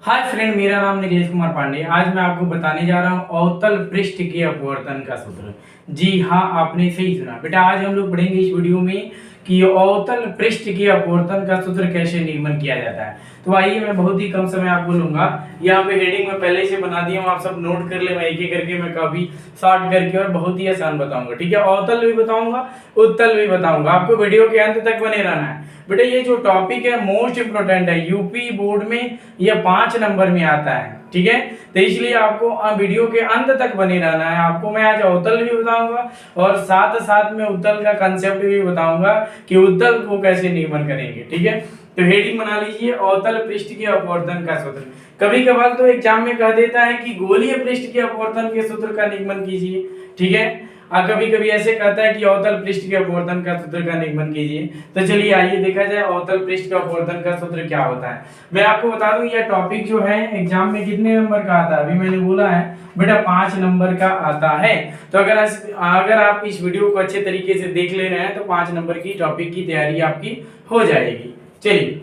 Hi friend, मेरा नाम नीलेश कुमार पांडे। आज मैं आपको बताने जा रहा हूँ अवतल पृष्ठ के अपवर्तन का सूत्र। जी हाँ, आपने सही सुना बेटा। आज हम लोग पढ़ेंगे इस वीडियो में कि अवतल पृष्ठ के अपवर्तन का सूत्र कैसे निगमन किया जाता है। तो आइए, मैं बहुत ही कम समय आपको लूंगा। यहाँ पे हेडिंग में पहले से बना दिया हूँ, आप सब नोट कर ले। मैं एक एक करके मैं काफी शॉर्ट करके और बहुत ही आसान बताऊंगा। ठीक है, अवतल भी बताऊंगा, उत्तल भी बताऊंगा। आपको वीडियो के अंत तक बने रहना है बेटा। ये जो टॉपिक है मोस्ट इंपोर्टेंट है, यूपी बोर्ड में ये 5 नंबर में आता है। ठीक है, तो इसलिए आपको वीडियो के अंत तक बने रहना है। आपको मैं आज अवतल भी बताऊंगा और साथ साथ में उत्तल का कंसेप्ट भी बताऊंगा कि उत्तल को कैसे निगमन करेंगे। ठीक है, तो हेडिंग बना लीजिए, अवतल पृष्ठ के अपवर्तन का सूत्र। कभी कभार तो एग्जाम में कह देता है कि गोलीय पृष्ठ के अपवर्तन के सूत्र का निगमन कीजिए। ठीक है, कभी कभी ऐसे कहता है कि अवतल पृष्ठ के अपवर्तन का सूत्र का निगमन कीजिए। तो चलिए आइए देखा जाए अवतल पृष्ठ का अपवर्तन का सूत्र क्या होता है। मैं आपको बता दूं, यह टॉपिक जो है एग्जाम में कितने नंबर का आता है, अभी मैंने बोला है बेटा 5 नंबर का आता है। तो अगर आप इस वीडियो को अच्छे तरीके से देख ले रहे हैं तो 5 नंबर की टॉपिक की तैयारी आपकी हो जाएगी। चलिए,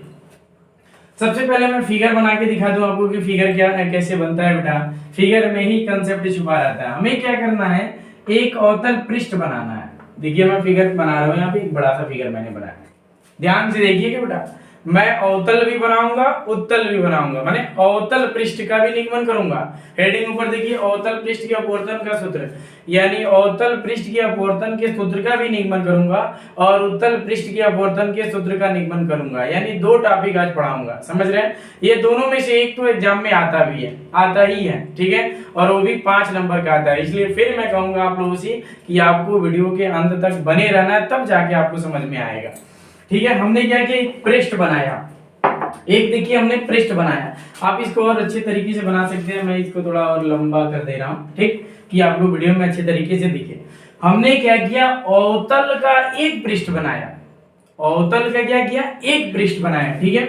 सबसे पहले मैं फिगर बना के दिखा दूं आपको कि फिगर क्या है, कैसे बनता है बेटा। फिगर में ही कंसेप्ट छुपा रहता है। हमें क्या करना है, एक अवतल पृष्ठ बनाना है। देखिए, मैं फिगर बना रहा हूं, यहाँ पे एक बड़ा सा फिगर मैंने बनाया। ध्यान से देखिएगा बेटा, मैं अवतल भी बनाऊंगा, उत्तल भी बनाऊंगा, माने अवतल पृष्ठ का भी निगमन करूंगा। हेडिंग ऊपर देखिए, अवतल पृष्ठ के अपवर्तन का सूत्र, यानी अवतल पृष्ठ के अपवर्तन के सूत्र का भी निगमन करूंगा और उत्तल पृष्ठ के अपवर्तन के सूत्र का निगमन करूंगा। यानी 2 टॉपिक आज पढ़ाऊंगा, समझ रहे हैं। ये दोनों में से एक तो एग्जाम में आता भी है, आता ही है। ठीक है, और वो भी 5 नंबर का आता है। इसलिए फिर मैं कहूंगा आप लोगों से कि आपको वीडियो के अंत तक बने रहना है, तब जाके आपको समझ में आएगा। ठीक है, हमने क्या किया, एक पृष्ठ बनाया। एक देखिए हमने पृष्ठ बनाया। आप इसको और अच्छे तरीके से बना सकते हैं। मैं इसको थोड़ा और लंबा कर दे रहा हूं, ठीक, कि आप लोग वीडियो में अच्छे तरीके से दिखे। हमने क्या किया, अवतल का एक पृष्ठ बनाया। अवतल का क्या किया, एक पृष्ठ बनाया। ठीक है,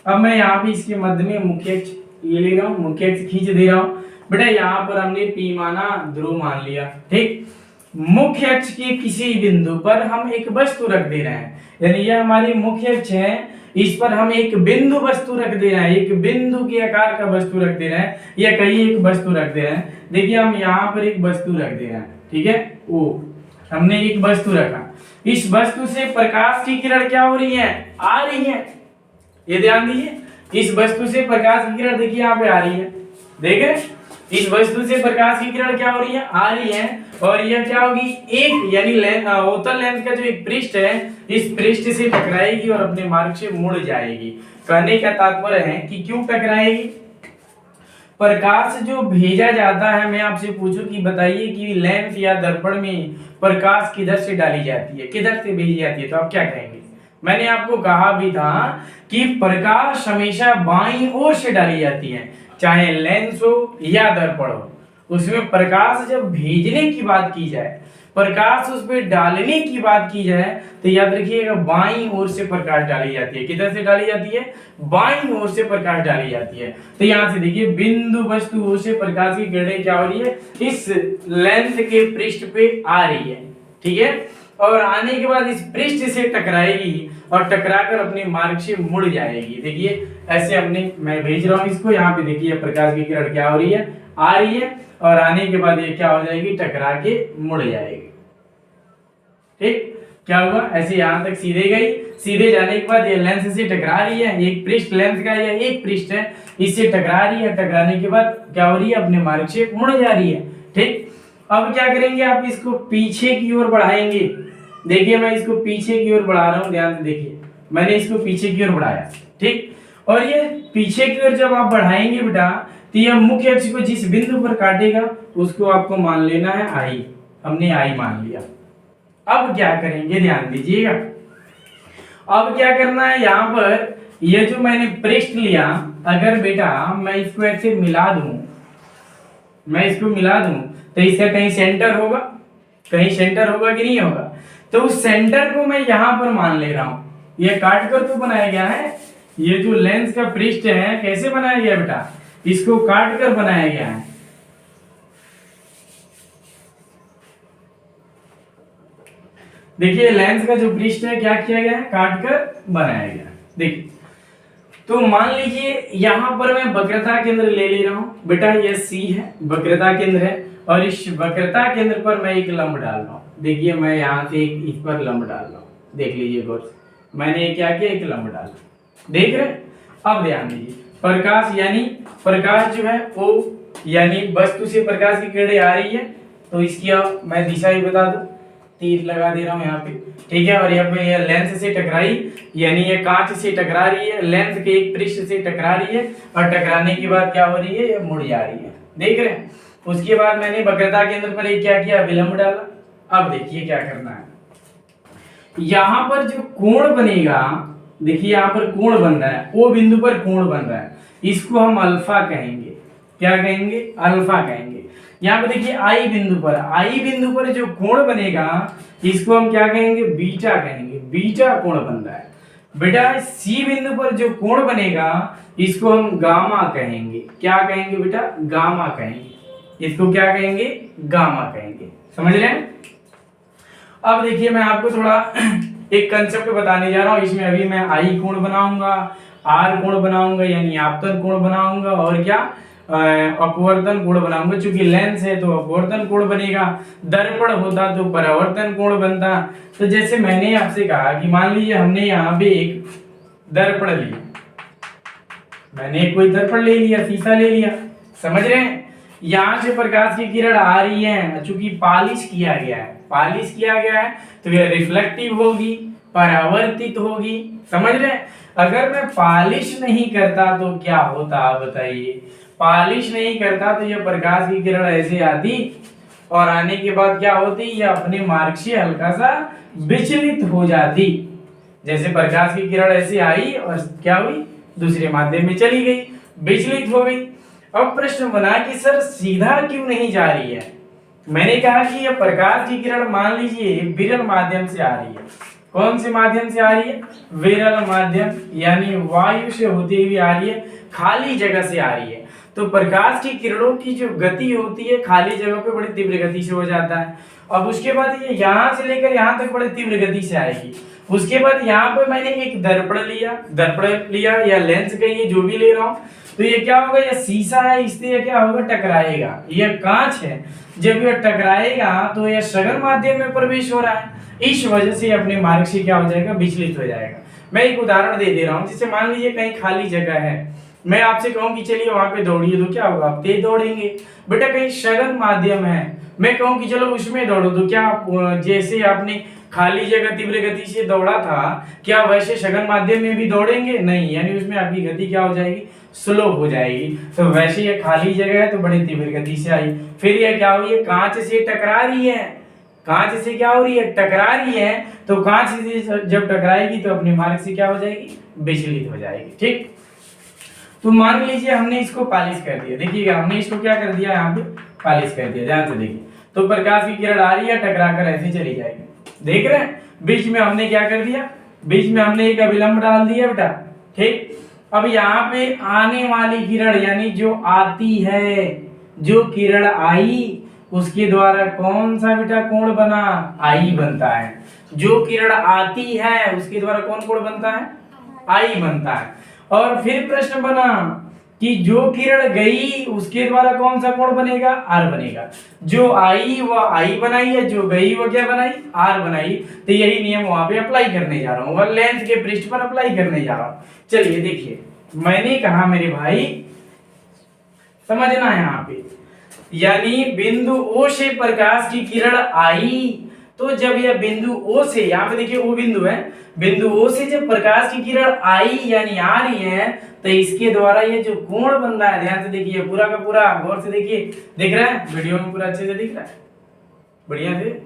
अब मैं यहाँ पे इसके मध्य में मुख्य अक्ष ये ले रहा हूँ, मुख्य अक्ष खींच दे रहा हूँ बेटा। यहाँ पर हमने P माना, ध्रुव मान लिया। ठीक, मुख्य अक्ष के किसी बिंदु पर हम एक वस्तु रख दे रहे हैं, यानी यह हमारी मुख्य अक्ष है, इस पर हम एक बिंदु वस्तु रख दे रहे हैं, एक बिंदु के आकार का वस्तु रख दे रहे हैं, या कहीं एक वस्तु रख दे रहे हैं। देखिए, हम यहाँ पर एक वस्तु रख दे रहे हैं। ठीक है, वो हमने एक वस्तु रखा। इस वस्तु से प्रकाश की किरण क्या हो रही है, आ रही है। ये ध्यान दीजिए, इस वस्तु से प्रकाश की किरण देखिए यहाँ पे आ रही है। देखे, इस वस्तु से प्रकाश की किरण क्या हो रही है, आ रही है। और यह क्या होगी, एक यानी अवतल लेंस का जो एक पृष्ठ है, इस पृष्ठ से टकराएगी और अपने मार्ग से मुड़ जाएगी। कहने का तात्पर्य है कि क्यों टकराएगी, प्रकाश जो भेजा जाता है, मैं आपसे पूछूं कि बताइए कि लेंस या दर्पण में प्रकाश किधर से डाली जाती है, किधर से भेजी जाती है, तो आप क्या कहेंगे। मैंने आपको कहा भी था कि प्रकाश हमेशा बाईं ओर से डाली जाती है, चाहे लेंस हो या दर्पण हो। उसमें प्रकाश जब भेजने की बात की जाए, प्रकाश उस पर डालने की बात की जाए, तो याद रखिएगा बाईं ओर से प्रकाश डाली जाती है। किधर से डाली जाती है, बाईं ओर से प्रकाश डाली जाती है। तो यहां से देखिए, बिंदु वस्तु ओर से प्रकाश की किरणें क्या हो रही है, इस लेंस के पृष्ठ पे आ रही है। ठीक है, और आने के बाद इस पृष्ठ से टकराएगी और टकराकर अपने मार्ग से मुड़ जाएगी। देखिए, ऐसे हमने मैं भेज रहा हूं इसको, यहाँ पे देखिए प्रकाश की किरण क्या हो रही है, आ रही है, और आने के बाद ये क्या हो जाएगी, टकरा के मुड़ जाएगी। ठीक, क्या हुआ, ऐसे यहां तक सीधे गई, सीधे जाने के बाद ये लेंस से टकरा रही है, एक पृष्ठ लेंस का ये एक पृष्ठ है, इससे टकरा रही है, टकराने के बाद क्या हो रही है, अपने मार्ग से मुड़ जा रही है। ठीक, अब क्या करेंगे, आप इसको पीछे की ओर बढ़ाएंगे। देखिए, मैं इसको पीछे की ओर बढ़ा रहा हूं, ध्यान से देखिए, मैंने इसको पीछे की ओर बढ़ाया। ठीक, और ये पीछे की ओर जब आप बढ़ाएंगे बेटा, तो यह मुख्य अक्ष को जिस बिंदु पर काटेगा उसको आपको मान लेना है आई। हमने आई मान लिया। अब क्या करेंगे, ध्यान दीजिएगा। अब क्या करना है, यहां पर ये जो मैंने पृष्ठ लिया, अगर बेटा मैं इसको ऐसे मिला दूं, मैं इसको मिला दूं, तो इसका कहीं सेंटर होगा, कहीं सेंटर होगा कि नहीं होगा। तो उस सेंटर को मैं यहां पर मान ले रहा हूं। ये काट कर तो बनाया गया है, ये जो लेंस का पृष्ठ है कैसे बनाया गया बेटा, इसको काट कर बनाया गया है। देखिए, लेंस का जो पृष्ठ है क्या किया गया है, काट कर बनाया गया। देखिए, तो मान लीजिए यहाँ पर मैं वक्रता केंद्र ले ले रहा हूँ बेटा, ये सी है, वक्रता केंद्र है, और इस वक्रता केंद्र पर मैं एक लंब डाल रहा हूँ। देखिए मैं यहाँ से एक इस पर लंब डाल रहा हूँ, देख लीजिए गौर से, मैंने क्या किया, एक लंब डाला, देख रहे। अब ध्यान दीजिए, प्रकाश यानी प्रकाश जो है वो यानी वस्तु से प्रकाश की किरणें आ रही है, तो इसकी अब मैं दिशा ही बता दूं, तीर लगा दे रहा हूँ यहाँ पे, ठीक है। और यहाँ पे ये लेंस से टकराई, यानी ये कांच से टकरा रही है, लेंस के एक पृष्ठ से टकरा रही है, और टकराने के बाद क्या हो रही है, ये मुड़ जा रही है, देख रहे हैं। उसके बाद मैंने वक्रता केंद्र पर एक क्या किया, विलंब डाला। अब देखिए क्या करना है, यहाँ पर जो कोण बनेगा, देखिए यहाँ पर कोण बन रहा है, वो बिंदु पर कोण बन रहा है, इसको हम अल्फा कहेंगे। क्या कहेंगे, अल्फा कहेंगे। यहाँ पे देखिए आई बिंदु पर जो कोण बनेगा इसको हम क्या कहेंगे, बीटा कहेंगे, बीटा कोण बन रहा है। बेटा सी बिंदु पर जो कोण बनेगा इसको हम गामा कहेंगे। क्या कहेंगे बेटा, गामा कहेंगे, इसको क्या कहेंगे, गामा कहेंगे, समझ रहे हैं। अब देखिए मैं आपको थोड़ा एक कंसेप्ट बताने जा रहा हूँ, इसमें अभी मैं आई कोण बनाऊंगा, आर कोण बनाऊंगा, यानी आपतन कोण बनाऊंगा, और क्या अपवर्तन कोण बनाऊंगा। चूंकि लेंस है तो अपवर्तन कोण बनेगा, दर्पण होता तो परावर्तन कोण बनता। तो जैसे मैंने आपसे कहा कि मान लीजिए हमने यहाँ पे एक दर्पण लिया, मैंने कोई दर्पण ले लिया, शीशा ले लिया, समझ रहे हैं। यहाँ से प्रकाश की किरण आ रही है, चूंकि पॉलिश किया गया है तो यह रिफ्लेक्टिव होगी, परावर्तित होगी, समझ रहे हैं। अगर मैं पॉलिश नहीं करता तो क्या होता आप बताइए, पॉलिश नहीं करता तो यह प्रकाश की किरण ऐसे आती, और आने के बाद क्या होती, यह अपने मार्ग से हल्का सा विचलित हो जाती। जैसे प्रकाश की किरण ऐसे आई और क्या हुई, दूसरे माध्यम में चली गई, विचलित हो गई। अब प्रश्न बना कि सर सीधा क्यों नहीं जा रही है। मैंने कहा कि यह प्रकाश की किरण मान लीजिए विरल माध्यम से आ रही है। कौन से माध्यम से आ रही है, विरल माध्यम, यानी वायु से होती हुई आ रही है, खाली जगह से आ रही है। तो प्रकाश की किरणों की जो गति होती है खाली जगह पे बड़ी तीव्र गति से हो जाता है। अब उसके बाद ये यहाँ से लेकर यहाँ तक बड़ी तीव्र गति से आएगी। उसके बाद यहाँ पे मैंने एक दर्पण लिया या लेंस कहिए, जो भी ले रहा हूँ, तो ये क्या होगा, ये शीशा है, इससे ये क्या होगा, टकराएगा। ये कांच है, जब ये टकराएगा तो ये सघन माध्यम में प्रवेश हो रहा है, इस वजह से अपने मार्ग से क्या हो जाएगा, विचलित हो जाएगा। मैं एक उदाहरण दे रहा हूँ, जैसे मान लीजिए कहीं खाली जगह है, मैं आपसे कहूँ कि चलिए वहां पे दौड़िए, तो क्या होगा, आप तेज दौड़ेंगे। बेटा कहीं सघन माध्यम है, मैं कहूँ कि चलो उसमें दौड़ो, तो क्या आप जैसे आपने खाली जगह तीव्र गति से दौड़ा था, क्या वैसे सघन माध्यम में भी दौड़ेंगे, नहीं, यानी उसमें आपकी गति क्या हो जाएगी, स्लो हो जाएगी। तो वैसे ये खाली जगह है तो बड़ी तीव्र गति से आई, फिर ये क्या हुई है, कांच से टकरा रही है, कांच से क्या हो रही है, टकरा रही है। तो कांच से जब टकराएगी तो अपने मार्ग से क्या हो जाएगी, विचलित हो जाएगी, ठीक। तो मान लीजिए हमने इसको पॉलिश कर दिया, देखिएगा हमने इसको क्या कर दिया, यहाँ पे पॉलिश कर दिया, ध्यान से देखिए। तो प्रकाश की किरण आ रही है, टकरा कर ऐसे चली जाएगी, देख रहे हैं। बीच में हमने क्या कर दिया, बीच में हमने एक अभिलंब डाल दिया बेटा, ठीक। अब यहाँ पे आने वाली किरण यानी जो आती है, जो किरण आई उसके द्वारा कौन सा बेटा कोण बना, आई बनता है। जो किरण आती है उसके द्वारा कौन कोण बनता है, आई बनता है। और फिर प्रश्न बना कि जो किरण गई उसके द्वारा कौन सा कोण बनेगा, आर बनेगा। जो आई वो आई बनाई है, जो गई वो क्या बनाई, आर बनाई। तो यही नियम वहां पे अप्लाई करने जा रहा हूँ, और लेंस के पृष्ठ पर अप्लाई करने जा रहा हूँ। चलिए देखिए, मैंने कहा मेरे भाई समझना यहाँ पे, यानी बिंदु ओ से प्रकाश की किरण आई, तो जब यह बिंदु ओ से, यहाँ पे देखिए ओ बिंदु है, बिंदु ओ से जब प्रकाश की किरण आई यानी आ रही है, तो इसके द्वारा ये जो कोण बन रहा है, ध्यान से देखिए, पूरा का पूरा गौर से देखिए, दिख रहा है वीडियो में, पूरा अच्छे से दिख रहा है, बढ़िया से।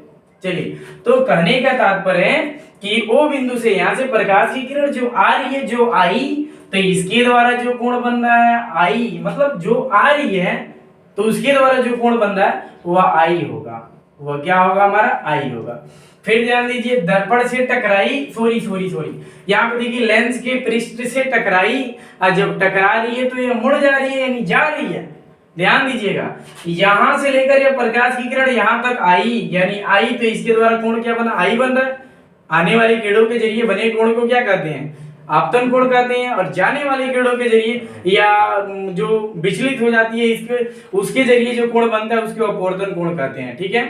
चलिए, तो कहने का तात्पर्य है कि ओ बिंदु से यहाँ से प्रकाश की किरण जो आ रही है, जो आई, तो इसके द्वारा जो कोण बन रहा है, आई मतलब जो आ रही है, तो उसके द्वारा जो कोण बन रहा है वह आई होगा, वह क्या होगा, हमारा आई होगा। फिर ध्यान दीजिए, दर्पण से टकराई, सॉरी यहाँ पे देखिए लेंस के पृष्ठ से टकराई, और जब टकरा रही है तो ये मुड़ जा रही है, यानी जा रही है। ध्यान दीजिएगा, यहां से लेकर ये प्रकाश की किरण यहां तक आई, यानी आई, तो इसके द्वारा कोण क्या बना, आई बन रहा है। आने वाली किरणों के जरिए बने कोण को क्या कहते हैं, आपतन कोण कहते हैं, और जाने वाली किरणों के जरिए या जो विचलित हो जाती है इसके उसके जरिए जो कोण बनता है उसके अपवर्तन कोण कहते हैं। ठीक है,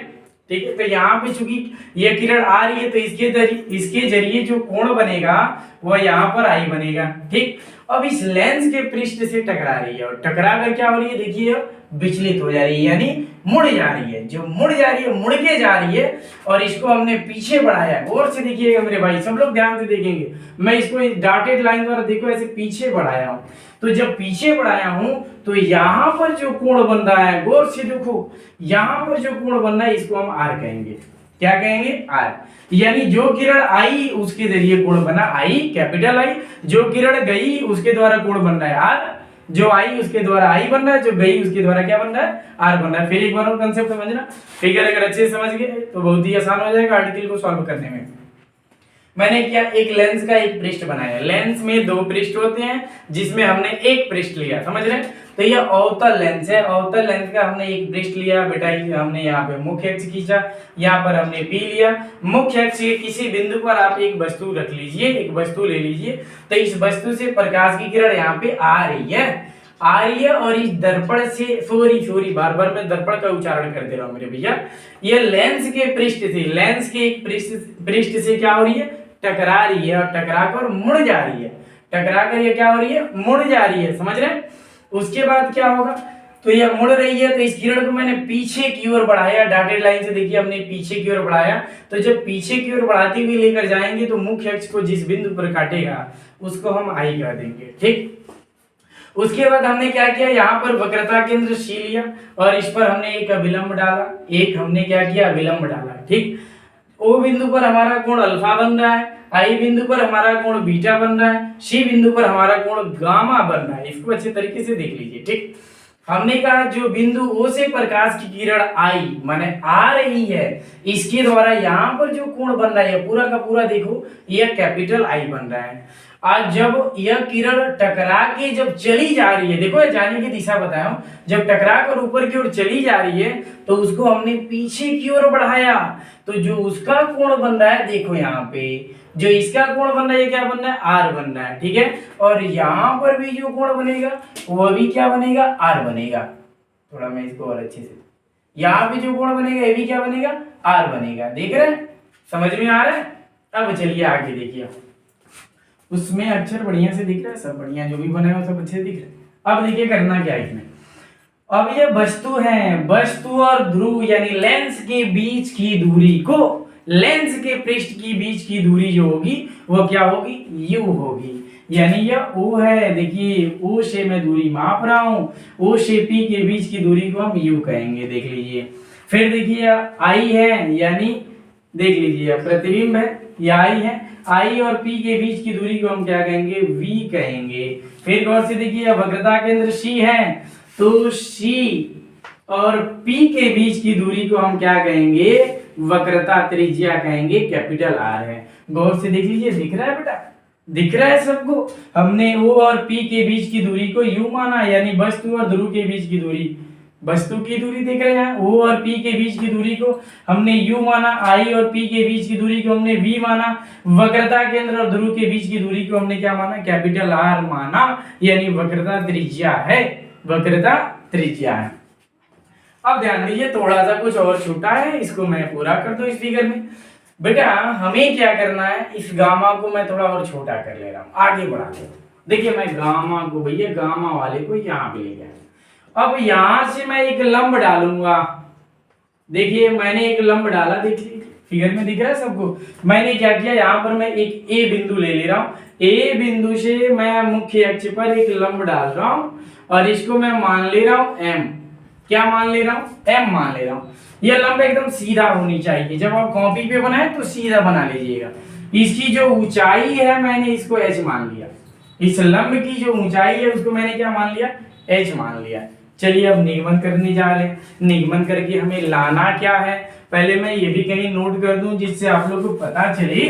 ठीक है। तो यहाँ पे चूंकि ये किरण आ रही है तो इसके जरिए जो कोण बनेगा वह यहाँ पर आई बनेगा। ठीक, अब इस लेंस के पृष्ठ से टकरा रही है और टकरा कर क्या हो रही है, देखिए विचलित हो जा रही है, यानी मुड़ जा रही है। जो मुड़ जा रही है, मुड़ के जा रही है, और इसको हमने पीछे बढ़ाया। गौर से देखिएगा मेरे भाई, सब लोग ध्यान से देखेंगे। मैं इसको डॉटेड लाइन द्वारा देखो ऐसे पीछे बढ़ाया हूं। तो जब पीछे बढ़ाया हूं तो यहां पर जो कोण बन रहा है, गौर से देखो, यहां पर जो कोण बन रहा है इसको हम आर कहेंगे। क्या कहेंगे? आर। यानी जो किरण आई उसके जरिए कोण बना आई, कैपिटल आई। जो किरण गई उसके द्वारा कोण बन रहा है आर। जो आई उसके द्वारा आई बन रहा है, जो गई उसके द्वारा क्या बन रहा है? आर बन रहा है। फिर एक बार और कंसेप्ट समझना, फिगर अगर अच्छे से समझ गए तो बहुत ही आसान हो जाएगा आर्टिकल को सॉल्व करने में। मैंने क्या, एक लेंस का एक पृष्ठ बनाया। लेंस में दो पृष्ठ होते हैं जिसमें हमने एक पृष्ठ लिया, समझ रहे हैं? तो ये अवतल लेंस है। अवतल लेंस का हमने एक पृष्ठ लिया बेटा, हमने यहाँ पे मुख्य अक्ष खींचा, यहाँ पर हमने P लिया। मुख्य अक्ष के किसी बिंदु पर आप एक वस्तु रख लीजिए, एक वस्तु ले लीजिए। तो इस वस्तु से प्रकाश की किरण यहाँ पे आ रही है और इस दर्पण से सॉरी बार मैं दर्पण का उच्चारण कर दे रहा हूँ मेरे भैया। ये लेंस के पृष्ठ से, लेंस के एक पृष्ठ से क्या हो रही है? टकरा रही है, और टकरा कर मुड़ जा रही है। टकरा कर ये क्या हो रही है? मुड़ जा रही है, समझ रहे हैं? उसके बाद क्या होगा, तो ये मुड़ रही है तो इस किरण को मैंने पीछे की ओर बढ़ाया। डॉटेड लाइन से देखिए हमने पीछे की ओर बढ़ाया। तो जब पीछे की ओर बढ़ाते हुए लेकर जाएंगे तो मुख्य अक्ष को जिस बिंदु पर काटेगा उसको हम आई कह देंगे। ठीक, उसके बाद हमने क्या किया, यहाँ पर वक्रता केंद्र C लिया और इस पर हमने एक अभिलंब डाला। एक हमने क्या किया? अभिलंब डाला। ठीक, O बिंदु पर हमारा कोण अल्फा बन रहा है, I बिंदु पर हमारा कोण बीटा बन रहा है, C बिंदु पर हमारा कोण गामा बन रहा है। इसको अच्छे तरीके से देख लीजिए। ठीक, हमने कहा जो बिंदु O से प्रकाश की किरण आई माने आ रही है, इसके द्वारा यहाँ पर जो कोण बन रहा है पूरा का पूरा देखो, यह कैपिटल I बन रहा है। आज जब यह किरण टकरा के जब चली जा रही है, देखो जाने की दिशा बताया हूं, जब टकरा कर ऊपर की ओर चली जा रही है तो उसको हमने पीछे की ओर बढ़ाया। तो जो उसका कोण बन रहा है देखो यहाँ पे, जो इसका कोण बन रहा है क्या बन रहा है? आर बन रहा है। ठीक है, और यहाँ पर भी जो कोण बनेगा वह भी क्या बनेगा? आर बनेगा। थोड़ा मैं इसको और अच्छे से, यहाँ पे जो कोण बनेगा ये भी क्या बनेगा? आर बनेगा। देख रहे हैं, समझ में आ रहा है? अब चलिए आगे देखिए, उसमें अक्षर बढ़िया से दिख रहा है, सब बढ़िया जो भी बना है सब अच्छे से दिख रहा है। अब देखिए करना क्या है इसमें। अब ये वस्तु है, वस्तु और ध्रुव यानी लेंस के बीच की दूरी को, लेंस के पृष्ठ की बीच की दूरी जो होगी वो क्या होगी? U होगी। यानी यह O है, देखिए O से मैं दूरी माप रहा हूं, O से P के बीच की दूरी को हम U कहेंगे। देख लीजिए, फिर देखिए I है, यानी देख लीजिए प्रतिबिंब है, यह I है। I और P के बीच की दूरी को हम क्या कहेंगे? V कहेंगे। फिर गौर से देखिए वक्रता केंद्र C है, तो C और P के बीच की दूरी को हम क्या कहेंगे? वक्रता त्रिज्या कहेंगे, कैपिटल R है। गौर से देख लीजिए, दिख रहा है बेटा? दिख रहा है सबको? हमने O और P के बीच की दूरी को U माना, यानी वस्तु और ध्रुव के बीच की दूरी, वस्तु की दूरी देख रहे हैं, O और P के बीच की दूरी को हमने U माना, I और P के बीच की दूरी को हमने V माना, वक्रता केंद्र और ध्रुव के बीच की दूरी को हमने क्या माना? कैपिटल R माना, यानी वक्रता त्रिज्या है, वक्रता त्रिज्या है। अब ध्यान दीजिए, थोड़ा सा कुछ और छूटा है, इसको मैं पूरा कर दूं इस फिगर में। बेटा हमें क्या करना है, इस गामा को मैं थोड़ा और छोटा कर ले रहा हूं, आगे बढ़ा दे। देखिए मैं गामा को, भैया गामा वाले को यहाँ पे ले गया। अब यहां से मैं एक लंब डालूंगा। देखिए मैंने एक लंब डाला, देखिए फिगर में दिख रहा है सबको। मैंने क्या किया, यहाँ पर मैं एक ए बिंदु ले रहा हूँ। ए बिंदु से मैं मुख्य अक्ष पर एक लंब डाल रहा हूँ और इसको मैं मान ले रहा हूँ एम। क्या मान ले रहा हूँ? एम मान ले रहा हूँ। यह लंब एकदम सीधा होनी चाहिए, जब आप कॉपी पे बनाए तो सीधा बना लीजिएगा। इसकी जो ऊंचाई है मैंने इसको एच मान लिया, इस लंब की जो ऊंचाई है उसको मैंने क्या मान लिया? एच मान लिया। चलिए अब निगमन करने जा रहे हैं। निगमन करके हमें लाना क्या है, पहले मैं ये भी कहीं नोट कर दूं जिससे आप लोग को पता चले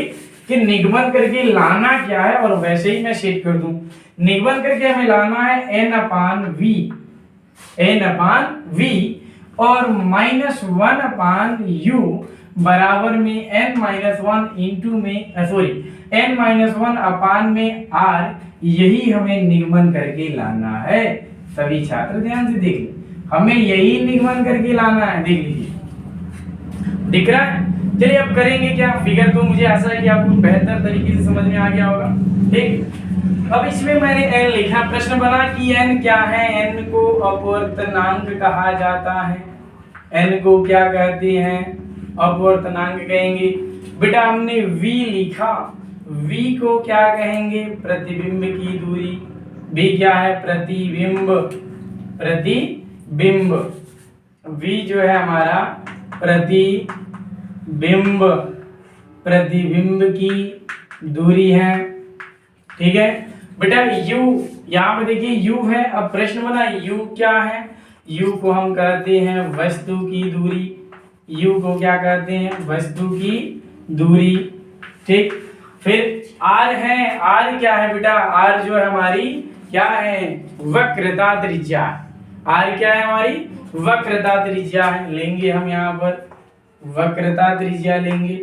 कि निगमन करके लाना क्या है, और वैसे ही मैं सेट कर दूं। निगमन करके हमें लाना है n अपान वी और -1 अपान यू बराबर में n-1 इंटू में n-1 अपान में r, यही हमें निगमन करके लाना है। सभी छात्र ध्यान से देख लीजिए, हमें यही निगमन करके लाना है। देख लीजिए, दिख रहा है। चलिए अब करेंगे क्या, फिगर तो मुझे आशा है कि आपको बेहतर तरीके से समझ में आ गया होगा। ठीक, अब इसमें मैंने n लिखा, प्रश्न बना कि n क्या है। n को अपवर्तनांक कहा जाता है। n को क्या कहते हैं, अपवर्तनांक कहेंगे। बेटा हमने v लिखा, v को क्या कहेंगे, प्रतिबिंब की दूरी। v क्या है, प्रतिबिंब, प्रतिबिंब। v जो है हमारा प्रतिबिंब, प्रतिबिंब की दूरी है। ठीक है बेटा, u यहाँ पे देखिए u है। अब प्रश्न बना u क्या है, u को हम कहते हैं वस्तु की दूरी। u को क्या कहते हैं, वस्तु की दूरी। ठीक, फिर r है, r क्या है बेटा, r जो है हमारी क्या है, वक्रता त्रिज्या। r क्या है, हमारी वक्रता त्रिज्या है। लेंगे हम यहाँ पर वक्रता त्रिज्या लेंगे,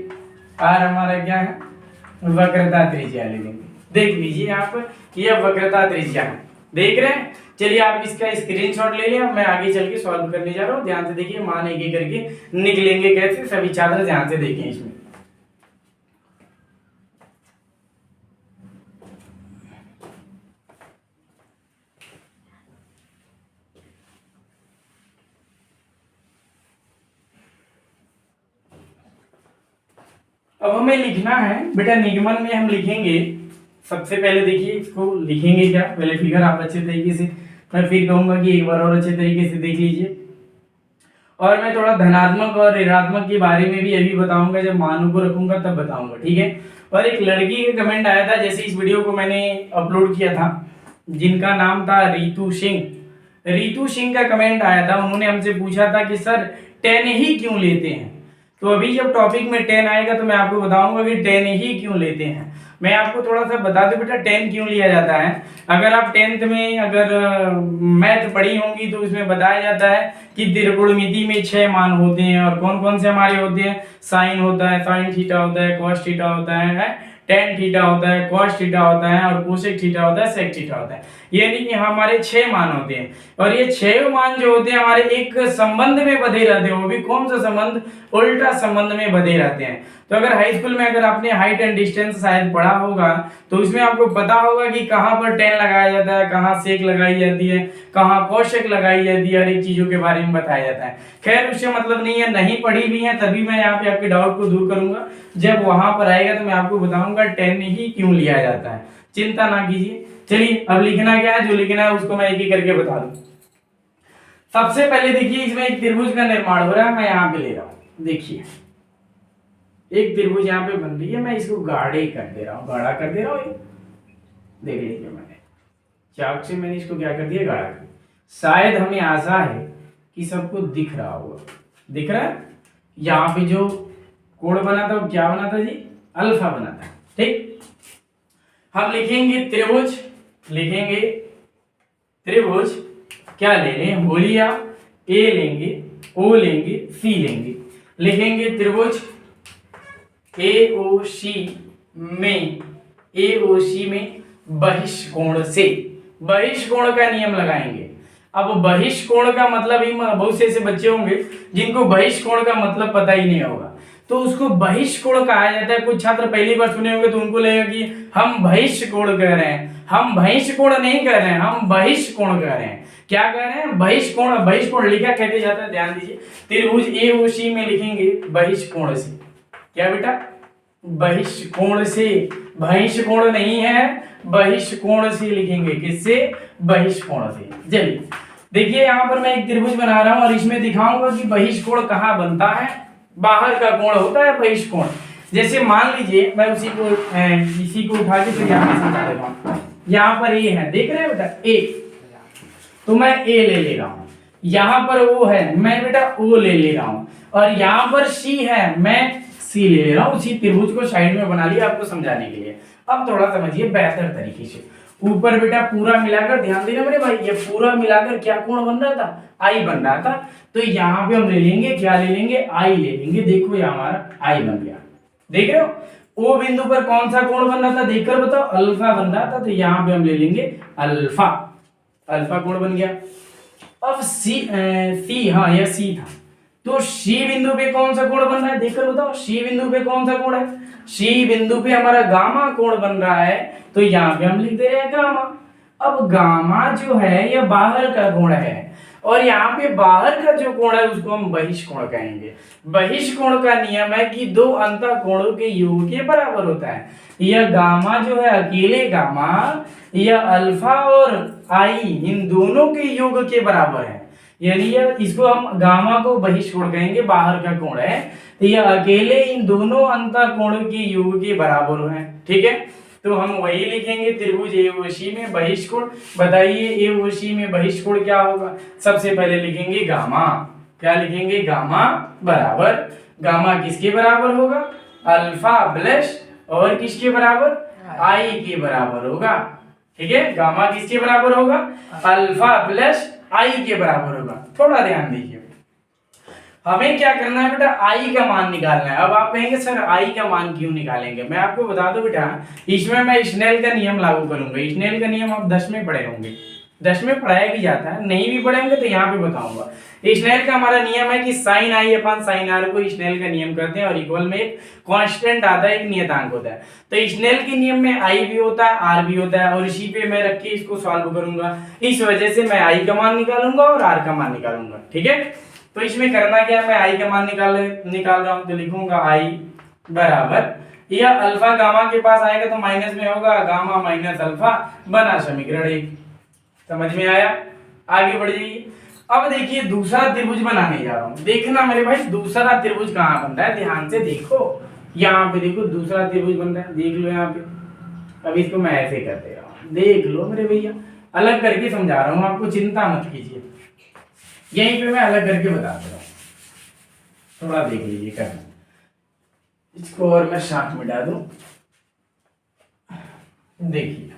r हमारा क्या है, वक्रता त्रिज्या ले लेंगे। देख लीजिए यहाँ पर यह वक्रता त्रिज्या है, देख रहे हैं। चलिए आप इसका स्क्रीनशॉट ले लिया, मैं आगे चल के सॉल्व करने जा रहा हूँ। ध्यान से देखिए, मान एक एक करके निकलेंगे कैसे, सभी छात्र ध्यान से देखें इसमें। अब हमें लिखना है बेटा, निगमन में हम लिखेंगे सबसे पहले। देखिए इसको लिखेंगे क्या, पहले फिगर आप अच्छे तरीके से, मैं फिर कहूंगा कि एक बार और अच्छे तरीके से देख लीजिए। और मैं थोड़ा धनात्मक और ऋणात्मक के बारे में भी अभी बताऊंगा, जब मानों को रखूंगा तब बताऊंगा। ठीक है। और एक लड़की का कमेंट आया था, जैसे इस वीडियो को मैंने अपलोड किया था, जिनका नाम था रितु सिंह। रितु सिंह का कमेंट आया था, उन्होंने हमसे पूछा था कि सर 10 ही क्यों लेते हैं। तो अभी जब टॉपिक में 10 आएगा तो मैं आपको बताऊंगा कि 10 ही क्यों लेते हैं। मैं आपको थोड़ा सा बता दूं बेटा 10 क्यों लिया जाता है। अगर आप 10th में अगर मैथ पढ़ी होंगी तो उसमें बताया जाता है कि त्रिकोणमिति में 6 मान होते हैं, और कौन कौन से हमारे होते हैं, साइन होता है, साइन थीटा होता है, कॉस थीटा होता है, टेन थीटा होता है, कॉस थीटा होता है, और कोसेक थीटा होता है, सेक थीटा होता है। यानी कि हमारे 6 मान होते हैं, और ये 6 मान जो होते हैं हमारे एक संबंध में बंधे रहते हैं। वो भी कौन सा संबंध, उल्टा संबंध में बंधे रहते हैं। तो अगर हाई स्कूल में अगर आपने हाइट एंड डिस्टेंस शायद पढ़ा होगा तो उसमें आपको पता होगा कि कहाँ पर टेन लगाया जाता है, कहाँ सेक लगाई जाती है, कहाँ कोसेक लगाई जाती है, हर एक चीजों के बारे में बताया जाता है। खैर उससे मतलब नहीं है, नहीं पढ़ी भी है तभी मैं यहाँ पे आपके डाउट को दूर करूंगा। जब वहां पर आएगा तो मैं आपको बताऊंगा 10 ही क्यों लिया जाता है, चिंता ना कीजिए। चलिए अब लिखना क्या है, जो लिखना है उसको मैं एक एक करके बता दूं। सबसे पहले देखिए इसमें एक त्रिभुज का निर्माण हो रहा है, मैं यहाँ पे ले रहा हूँ। देखिए एक त्रिभुज यहाँ पे बन रही है, मैं इसको गाढ़े कर दे रहा हूँ, गाढ़ा कर दे रहा हूँ। देख लीजिए मैंने चाक से मैंने इसको क्या कर दिया, गाढ़ा कर दिया। शायद हमें आशा है कि सबको दिख रहा होगा, दिख रहा है। यहाँ पे जो कोण बना था वो क्या बना था जी, अल्फा बना था। ठीक, हम लिखेंगे त्रिभुज, लिखेंगे त्रिभुज, क्या ले लें, बोलिए आप, ए लेंगे, ओ लेंगे, सी लेंगे। लिखेंगे त्रिभुज AOC में, AOC में बहिष्कोण से, बहिष्कोण का नियम लगाएंगे। अब बहिष्कोण का मतलब ही, बहुत से ऐसे बच्चे होंगे जिनको बहिष्कोण का मतलब पता ही नहीं होगा, तो उसको बहिष्कोण कहा जाता है। कुछ छात्र पहली बार सुने होंगे तो उनको लगेगा कि हम बहिष्कोण कह रहे हैं। हम बहिष्कोण नहीं कह रहे हैं, हम बहिष्कोण कह रहे हैं। क्या कह रहे हैं, बहिष्कोण। बहिष्कोण लिखा कहते जाता है, ध्यान दीजिए। त्रिभुज AOC में लिखेंगे बहिष्कोण से, क्या बेटा, बहिष्कोण से, बहिष्कोण नहीं है, बहिष्कोण से लिखेंगे। किससे, बहिष्कोण से। चलिए देखिए यहाँ पर मैं एक त्रिभुज बना रहा हूं और इसमें दिखाऊंगा कि बहिष्कोण कहाँ बनता है। बाहर का कोण होता है बहिष्कोण। जैसे मान लीजिए मैं इसी को उठा के फिर यहाँ पे समझा देता हूँ। यहाँ पर ए है, देख रहे हैं बेटा, ए, तो मैं ए ले रहा हूँ। यहाँ पर ओ है, मैं बेटा ओ ले रहा हूँ। और यहाँ पर सी है, मैं सी ले रहा हूँ। उसी त्रिभुज को साइड में बना लिया आपको समझाने के लिए। अब थोड़ा समझिए बेहतर तरीके से। ऊपर बेटा पूरा मिलाकर, ध्यान देना मेरे भाई, ये पूरा मिलाकर क्या कोण बन रहा था, आई बन रहा था। तो यहाँ पे हम ले लेंगे, क्या ले लेंगे, आई ले लेंगे। देखो ये हमारा आई बन गया, देख रहे हो। ओ बिंदु पर कौन सा कोण बन रहा था, देखकर बताओ, अल्फा बन रहा था। तो यहाँ पे हम ले लेंगे अल्फा, अल्फा कोण बन गया। अब सी हाँ यह सी था, तो सी बिंदु पे कौन सा कोण बन रहा है, देखकर बताओ, सी बिंदु पे कौन सा कोण है, सी बिंदु पे हमारा गामा कोण बन रहा है। तो यहाँ पे हम लिख दे रहे हैं गामा। अब गामा जो है यह बाहर का कोण है, और यहाँ पे बाहर का जो कोण है उसको हम बहिष्कोण कहेंगे। बहिष्कोण का नियम है कि दो अंतःकोणों के योग के बराबर होता है। यह गामा जो है, अकेले गामा, यह अल्फा और आई इन दोनों के योग के बराबर है। यानी इसको हम गामा को बहिष्कोण कहेंगे, बाहर का कोण है। तो यह अकेले इन दोनों अंतःकोणों के योग के बराबर है, ठीक है। तो हम वही लिखेंगे, त्रिभुज एओसी में बहिष्कोण। बताइए एओसी में बहिष्कोण क्या होगा, सबसे पहले लिखेंगे गामा। क्या लिखेंगे, गामा बराबर, गामा किसके बराबर होगा, अल्फा प्लस और किसके बराबर, आई के बराबर होगा, ठीक है। गामा किसके बराबर होगा, अल्फा प्लस आई के बराबर होगा। थोड़ा ध्यान दीजिए, हमें क्या करना है बेटा, आई का मान निकालना है। अब आप कहेंगे सर आई का मान क्यों निकालेंगे, मैं आपको बता दूं बेटा, इसमें मैं स्नेल का नियम लागू करूंगा। स्नेल का नियम आप 10 में पढ़े होंगे, 10 में पढ़ाया भी जाता है, नहीं भी पढ़ेंगे तो यहाँ पे बताऊंगा। स्नेल का हमारा नियम है कि sine i upon sine r को स्नेल का नियम करते हैं, और इक्वल में एक कांस्टेंट आता है, एक नियतांक होता है। तो स्नेल के नियम में आई भी होता है, आर भी होता है, और इसी पे मैं रख के इसको सॉल्व करूंगा। इस वजह से मैं आई का मान निकालूंगा और आर का मान निकालूंगा, ठीक है। तो इसमें करना क्या है, मैं आई का मान निकाल रहा हूं, तो लिखूंगा आई बराबर, यह अल्फा गामा के पास आएगा तो माइनस में होगा, गामा माइनस अल्फा बना समीकरण 1। समझ में आया, आगे बढ़ जाइए। अब देखिए दूसरा त्रिभुज बनाने जा रहा हूं, देखना मेरे भाई दूसरा त्रिभुज कहां बन रहा है, ध्यान से देखो। यहाँ पे देखो दूसरा त्रिभुज बन रहा है, देख लो यहाँ पे। अब इसको मैं ऐसे कर दे रहा हूं, देख लो मेरे भैया, अलग करके समझा रहा हूं आपको, चिंता मत कीजिए, यहीं पे मैं अलग करके बता दे रहा हूं, थोड़ा देख लीजिए करना। इसको और मैं साथ मिटा दूं, देखिए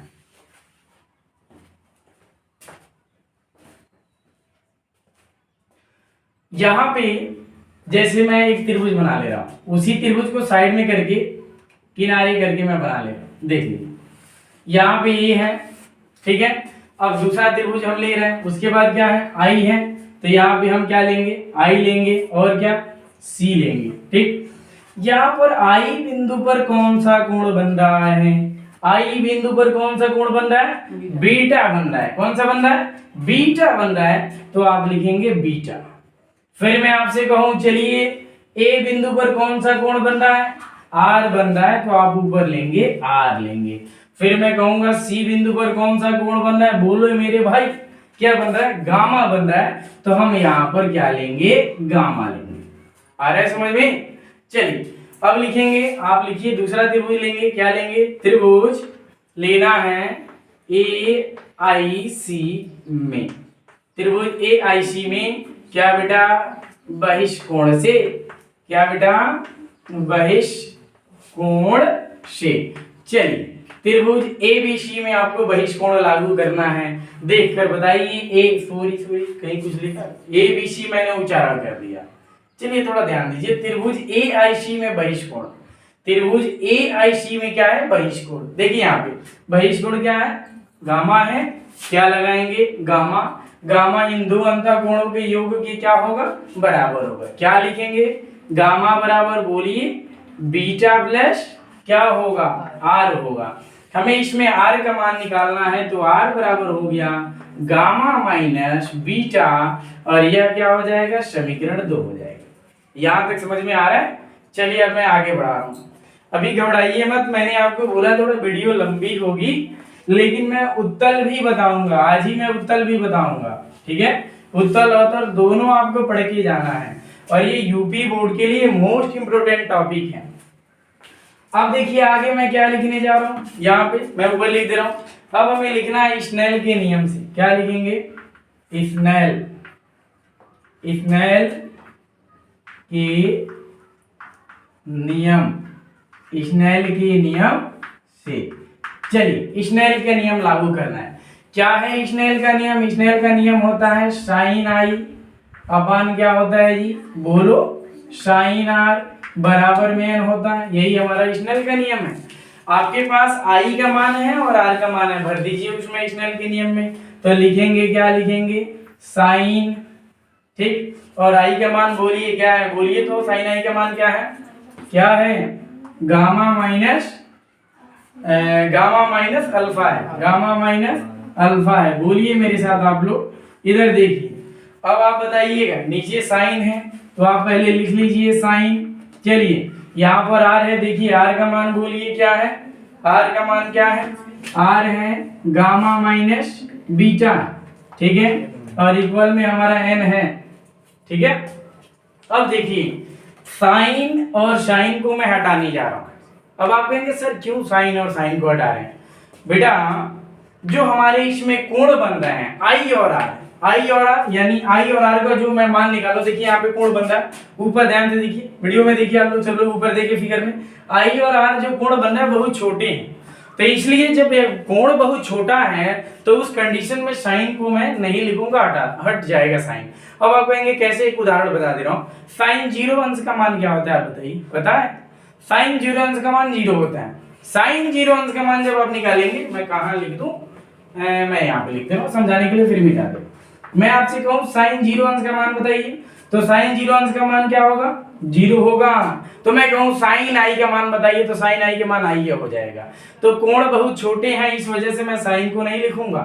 यहां पे जैसे मैं एक त्रिभुज बना ले रहा हूं, उसी त्रिभुज को साइड में करके किनारे करके मैं बना ले रहा हूं, देख लीजिए यहाँ पे ये है, ठीक है। अब दूसरा त्रिभुज हम ले रहे हैं, उसके बाद क्या है, आई है, तो यहाँ पे हम क्या लेंगे, आई लेंगे और क्या, सी लेंगे, ठीक। यहाँ पर आई बिंदु पर कौन सा कोण बन रहा है, आई बिंदु पर कौन सा कोण बन रहा है, बीटा बन रहा है। कौन सा बन रहा है, बीटा बन रहा है, तो आप लिखेंगे बीटा। फिर मैं आपसे कहूं चलिए ए बिंदु पर कौन सा कोण बन रहा है, आर बन रहा है, तो आप ऊपर लेंगे आर लेंगे। फिर मैं कहूंगा सी बिंदु पर कौन सा कोण बन रहा है, बोलो मेरे भाई क्या बन रहा है, गामा बन रहा है, तो हम यहाँ पर क्या लेंगे, गामा लेंगे। आ रहा है समझ में, चलिए अब लिखेंगे, आप लिखिए दूसरा त्रिभुज लेंगे, क्या लेंगे, त्रिभुज लेना है ए आई सी में। त्रिभुज ए आई सी में क्या बेटा, बहिष्कोण से, क्या बेटा, बहिष्कोण से। चलिए त्रिभुज एबीसी में आपको बहिष्कोण लागू करना है, देखकर बताइए। ए सॉरी कहीं कुछ लिखा, एबीसी मैंने उच्चारण कर दिया, चलिए थोड़ा ध्यान दीजिए। त्रिभुज एआईसी में बहिष्कोण, त्रिभुज एआईसी में क्या है, बहिष्कोण। देखिए यहाँ पे बहिष्कोण क्या है, गामा है, क्या लगाएंगे, गामा। गामा इन दो अंतःकोणों के योग के क्या होगा, बराबर होगा। क्या लिखेंगे, गामा बराबर बोलिए बीटा प्लस क्या होगा, आर होगा। हमें इसमें आर का मान निकालना है, तो आर बराबर हो गया गामा माइनस बीटा, और यह क्या हो जाएगा, समीकरण 2 हो जाएगा। यहां तक समझ में आ रहा है। चलिए अब मैं आगे बढ़ा रहा हूं, अभी घबराइए मत, मैंने आपको बोला थोड़ा वीडियो लंबी होगी, लेकिन मैं उत्तल भी बताऊंगा, आज ही मैं उत्तल भी बताऊंगा, ठीक है। उत्तल अवतल दोनों आपको पढ़ के जाना है, और ये यूपी बोर्ड के लिए मोस्ट इंपोर्टेंट टॉपिक है। अब देखिए आगे मैं क्या लिखने जा रहा हूं, यहाँ पे मैं ऊपर लिख दे रहा हूं। अब हमें लिखना है स्नेल के नियम से, क्या लिखेंगे, स्नेल, स्नेल के नियम, स्नेल के नियम से। चलिए स्नेल का नियम लागू करना है। क्या है स्नेल का नियम? स्नेल का नियम होता है साइन आई अपन क्या होता है जी, बोलो, साइन आर बराबर में एन होता है। यही हमारा स्नेल का नियम है। आपके पास आई का मान है और आर का मान है, भर दीजिए उसमें स्नेल के नियम में। तो लिखेंगे क्या, लिखेंगे साइन, ठीक, और आई का मान बोलिए क्या है, बोलिए तो साइन आई का मान क्या है, क्या है, गामा माइनस अल्फा है, गामा माइनस अल्फा है। बोलिए मेरे साथ आप लोग, इधर देखिए। अब आप बताइएगा, नीचे साइन है तो आप पहले लिख लीजिए साइन। चलिए यहाँ पर आर है, देखिए आर का मान बोलिए क्या है, आर का मान क्या है, आर है गामा माइनस बीटा, ठीक है, और इक्वल में हमारा एन है, ठीक है। अब देखिए साइन और साइन को मैं हटाने जा रहा हूं। अब आप कहेंगे सर क्यों साइन और साइन को हटा रहे हैं? बेटा जो हमारे इसमें कोण बन रहे हैं आई और आर, आई और आर यानी आई और आर का जो मैं मान निकालो, देखिए यहाँ पे कोण बन रहा है, ऊपर ध्यान से देखिए, वीडियो में देखिए आप लोग, चलो ऊपर देखिए फिगर में, आई और आर जो कोण बन रहा है बहुत छोटे हैं। तो इसलिए जब कोण बहुत छोटा है तो उस कंडीशन में साइन को मैं नहीं लिखूंगा, हट जाएगा साइन। अब आप कहेंगे कैसे, एक उदाहरण बता दे रहा हूँ। साइन 0 अंश का मान क्या होता है आप बताइए, पता है? साइन 0 अंश का मान 0 होता है। साइन 0 अंश का मान जब आप निकालेंगे, मैं कहाँ लिख दूं, मैं यहाँ पे लिख दे रहा हूँ समझाने के लिए, फिर मिटा दो। मैं आपसे कहूँ साइन 0 अंश का मान बताइए, तो साइन 0 अंश का मान क्या होगा, 0 होगा। तो मैं कहूँ साइन आई का मान बताइए, तो साइन आई का मान आई हो जाएगा। तो कोण बहुत छोटे हैं, इस वजह से मैं साइन को नहीं लिखूंगा,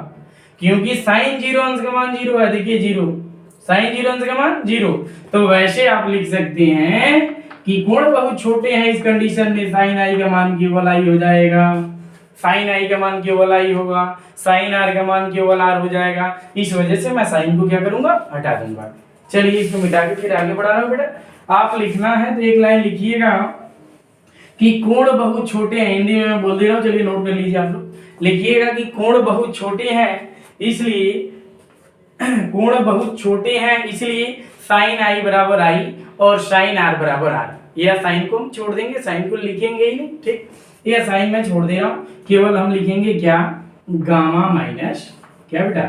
क्योंकि साइन 0 अंश का मान 0 है, देखिए 0, साइन 0 अंश का मान 0। तो वैसे आप लिख सकते हैं कि कोण बहुत छोटे हैं, इस कंडीशन में साइन आई का मान केवल आई हो जाएगा, साइन आई का मान केवल आई होगा, साइन आर का मान केवल आर हो जाएगा। इस वजह से मैं साइन को क्या करूंगा, हटा दूंगा। चलिए इसको मिटा के फिर आगे बढ़ा रहा हूं। बेटा आप लिखना है तो एक लाइन लिखिएगा कि कोण बहुत छोटे हैं, हिंदी में मैं बोल दे रहा हूं, चलिए नोट कर लीजिए आप लोग। लिखिएगा कि कोण बहुत छोटे हैं, इसलिए कोण बहुत छोटे हैं इसलिए साइन आई बराबर आई और साइन आर बराबर आर। यह साइन को हम छोड़ देंगे, साइन को लिखेंगे ही नहीं, ठीक। यह साइन मैं छोड़ दे रहा हूं, केवल हम लिखेंगे क्या, गामा माइनस क्या बेटा,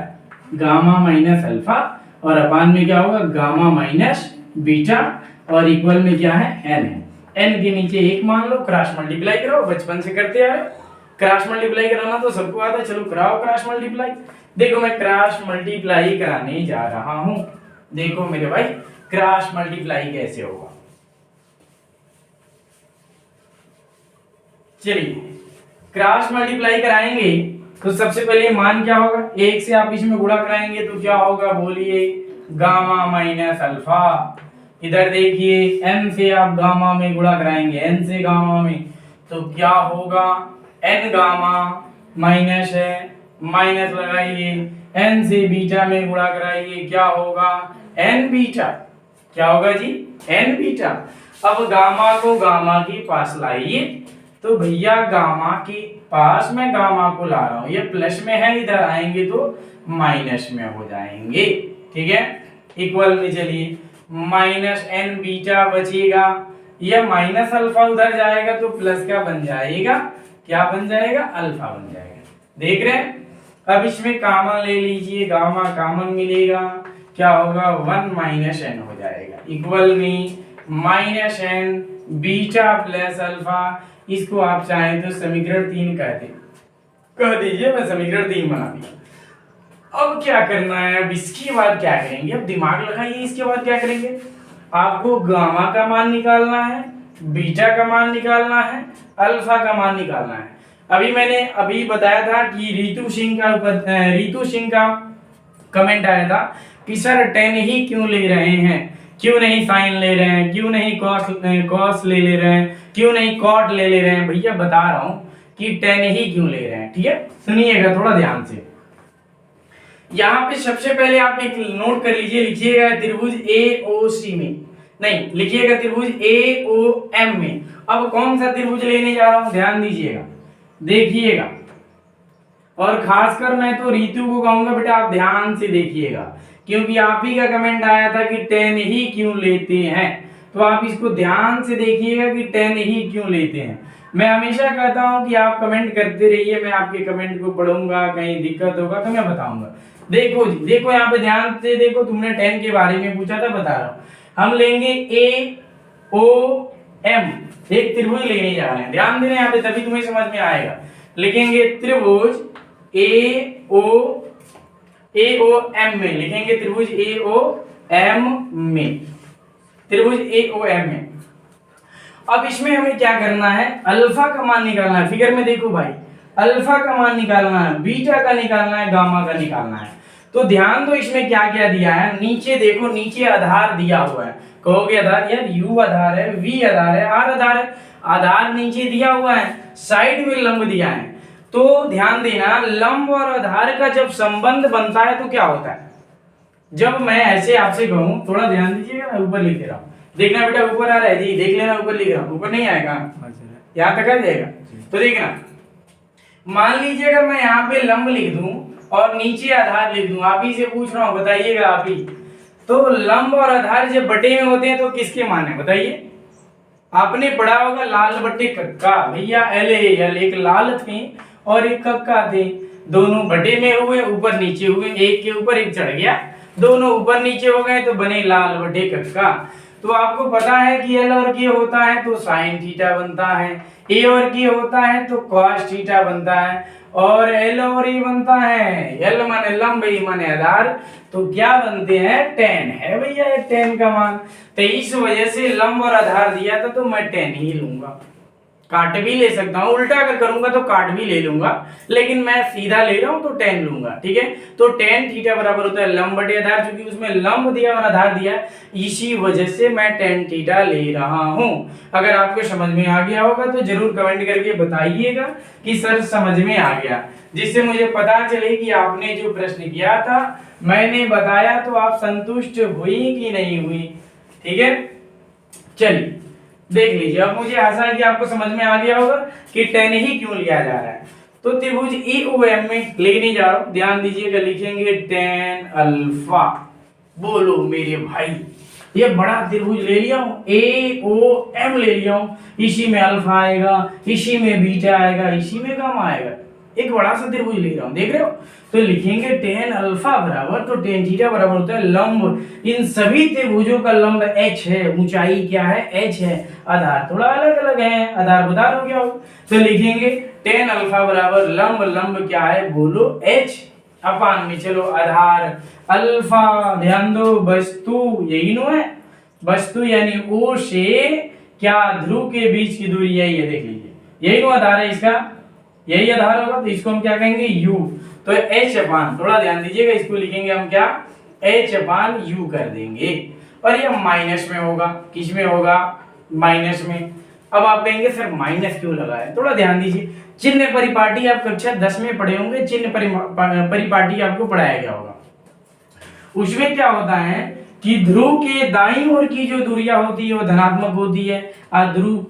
गामा माइनस अल्फा, और अपान में क्या होगा, गामा माइनस बीटा, और इक्वल में क्या है, एन है। एन के नीचे एक मान लो, क्रॉस मल्टीप्लाई करो, बचपन से करते आ रहे, क्रॉस मल्टीप्लाई कराना तो सबको आता है, चलो कराओ क्रॉस मल्टीप्लाई। देखो मैं क्रॉस मल्टीप्लाई कराने जा रहा हूं, देखो मेरे भाई क्रॉस मल्टीप्लाई कैसे होगा। चलिए क्रॉस मल्टीप्लाई कराएंगे तो सबसे पहले मान क्या होगा, एक से आप इसमें गुणा कराएंगे तो क्या होगा, बोलिए गामा माइनस अल्फा। इधर देखिए n से आप गामा में गुणा कराएंगे, n से गामा में, तो क्या होगा, n गामा माइनस है, माइनस लगाइए, n से बीटा में गुणा कराइए, क्या होगा, n बीटा, क्या होगा जी, n बीटा। अब गामा को गामा के पास लाइए, तो भैया गामा के पास मैं गामा को ला रहा हूं, ये प्लस में है, इधर आएंगे तो माइनस में हो जाएंगे, ठीक है। इक्वल में चलिए माइनस एन बीटा बचेगा, यह माइनस अल्फा उधर जाएगा तो प्लस का बन जाएगा, क्या बन जाएगा, अल्फा बन जाएगा। देख रहे हैं? अब इसमें कॉमन ले लीजिए, गामा कॉमन मिलेगा, क्या होगा, 1 माइनस एन हो जाएगा, इक्वल में minus n beta plus alpha. इसको आप चाहें तो समीकरण 3 कह दीजिए, मैं समीकरण 3 बना दिया। अब क्या करना है, अब इसके बाद क्या करेंगे, अब दिमाग लगाइए, इसके बाद क्या करेंगे, आपको गामा का मान निकालना है, बीटा का मान निकालना है, अल्फा का मान निकालना है। अभी मैंने बताया था कि रितु सिंह का कमेंट आया था कि सर टेन ही क्यों ले रहे हैं, क्यों नहीं साइन ले रहे हैं, क्यों नहीं कॉस ले रहे हैं, क्यों नहीं कॉट ले रहे हैं। भैया बता रहा हूं कि टेन ही क्यों ले रहे हैं, ठीक है, सुनिएगा थोड़ा ध्यान से। यहाँ पे सबसे पहले आप एक नोट कर लीजिए, लिखिएगा त्रिभुज AOC में, नहीं लिखिएगा त्रिभुज AOM में। अब कौन सा त्रिभुज लेने जा रहा हूं, ध्यान दीजिएगा, देखिएगा, और खासकर मैं तो रीतु को कहूंगा बेटा आप ध्यान से देखिएगा, क्योंकि आप ही का कमेंट आया था कि टेन ही क्यों लेते हैं। तो आप इसको ध्यान से देखिएगा कि tan ही क्यों लेते हैं। मैं हमेशा कहता हूं कि आप कमेंट करते रहिए, मैं आपके कमेंट को पढ़ूंगा, कहीं दिक्कत होगा तो मैं बताऊंगा। देखो जी, देखो यहाँ पे ध्यान से देखो, तुमने tan के बारे में पूछा था, बता रहा हूँ। हम लेंगे AOM, एक त्रिभुज लेने जा रहे हैं, ध्यान देना यहाँ पे, तभी तुम्हें समझ में आएगा। लिखेंगे त्रिभुज AOM में, लिखेंगे त्रिभुज AOM में, त्रिभुज AOM में। अब इसमें हमें क्या करना है, अल्फा का मान निकालना है। फिगर में देखो भाई, अल्फा का मान निकालना है, बीटा का निकालना है, गामा का निकालना है। तो ध्यान दो इसमें क्या क्या दिया है, नीचे देखो, नीचे आधार दिया हुआ है। कहोगे आधार यार, U आधार है, V आधार है, R आधार है, आधार नीचे दिया हुआ है, साइड में लंब दिया है। तो ध्यान देना, लंब और आधार का जब संबंध बनता है तो क्या होता है, जब मैं ऐसे आपसे कहूं, थोड़ा ध्यान दीजिएगा, ऊपर लिख रहा हूं, देखना बेटा ऊपर आ रहा है जी, देख लेना, ऊपर लिख रहा हूं, ऊपर नहीं आएगा, यहाँ तक आ जाएगा। तो देखना, मान लीजिए अगर मैं यहाँ पे लंब लिख दूं और नीचे आधार लिख दूं, आप ही से पूछ रहा हूं, बताइएगा आप ही। तो लंब और आधार जब बटे में होते हैं तो किसके मान है बताइए, आपने पढ़ा होगा लाल बट्टे कक्का, भैया LAL, एक लाल थे और एक कक्का थे, दोनों बटे में हुए, ऊपर नीचे हुए, एक के ऊपर एक चढ़ गया, दोनों ऊपर नीचे हो गए तो बने लाल बटे कक्का। तो आपको पता है कि L और K होता है तो साइन थीटा बनता है, A और K होता है तो कॉस थीटा बनता है, और L और A बनता है, L माने लंब, A माने आधार, तो क्या बनते हैं, tan है भैया, ये tan का मान। तो इस वजह से लंब और आधार दिया था तो मैं tan ही लूंगा, काट भी ले सकता हूँ, उल्टा अगर करूंगा तो काट भी ले लूंगा, लेकिन मैं सीधा ले रहा हूं तो tan लूंगा, ठीक है। तो tan थीटा बराबर होता है लंब बटे आधार, क्योंकि उसमें लंब दिया और आधार दिया, इसी वजह से मैं tan थीटा ले रहा हूं। अगर आपको समझ में आ गया होगा तो जरूर कमेंट करके बताइएगा कि सर समझ में आ गया, जिससे मुझे पता चले कि आपने जो प्रश्न किया था मैंने बताया तो आप संतुष्ट हुई कि नहीं हुई, ठीक है। चलिए देख लीजिए, अब मुझे आशा है कि आपको समझ में आ गया होगा कि tan ही क्यों लिया जा रहा है। तो त्रिभुज AOM में लिखने जा रहा हूं, ध्यान दीजिएगा, लिखेंगे tan अल्फा। बोलो मेरे भाई, ये बड़ा त्रिभुज ले लिया हूं, AOM ले लिया हूं, इसी में अल्फा आएगा, इसी में बीटा आएगा, इसी में गामा आएगा, एक बड़ा सा त्रिभुज ले रहा हूं, देख रहे हो। तो लिखेंगे tan अल्फा बराबर, तो tan थीटा बराबर होता है लंब, इन सभी त्रिभुजों का लंब h है, ऊंचाई क्या है, h है, आधार थोड़ा अलग अलग है, आधार बता रहा हूं क्या हो। तो लिखेंगे tan अल्फा बराबर लंब, लंब क्या है बोलो, h अपान में, चलो आधार अल्फा, ध्यान दो, वस्तु यही नो है, वस्तु यानी O से क्या ध्रुव के बीच की दूरी यही है, देख लीजिए, यही नो आधार है इसका, यही आधार होगा, तो इसको हम क्या कहेंगे U। तो h अपान, थोड़ा ध्यान दीजिएगा, इसको लिखेंगे हम क्या, h अपान U कर देंगे, और ये माइनस में होगा, किस में होगा, माइनस में। अब आप कहेंगे सर माइनस क्यों लगा है, थोड़ा ध्यान दीजिए, चिन्ह परिपाटी आप कक्षा 10 में पढ़े होंगे, चिन्ह परिपाटी आपको पढ़ाया गया होगा। उसमें क्या होता है कि ध्रुव के दाईं ओर की जो दूरियां होती है वो धनात्मक होती है, और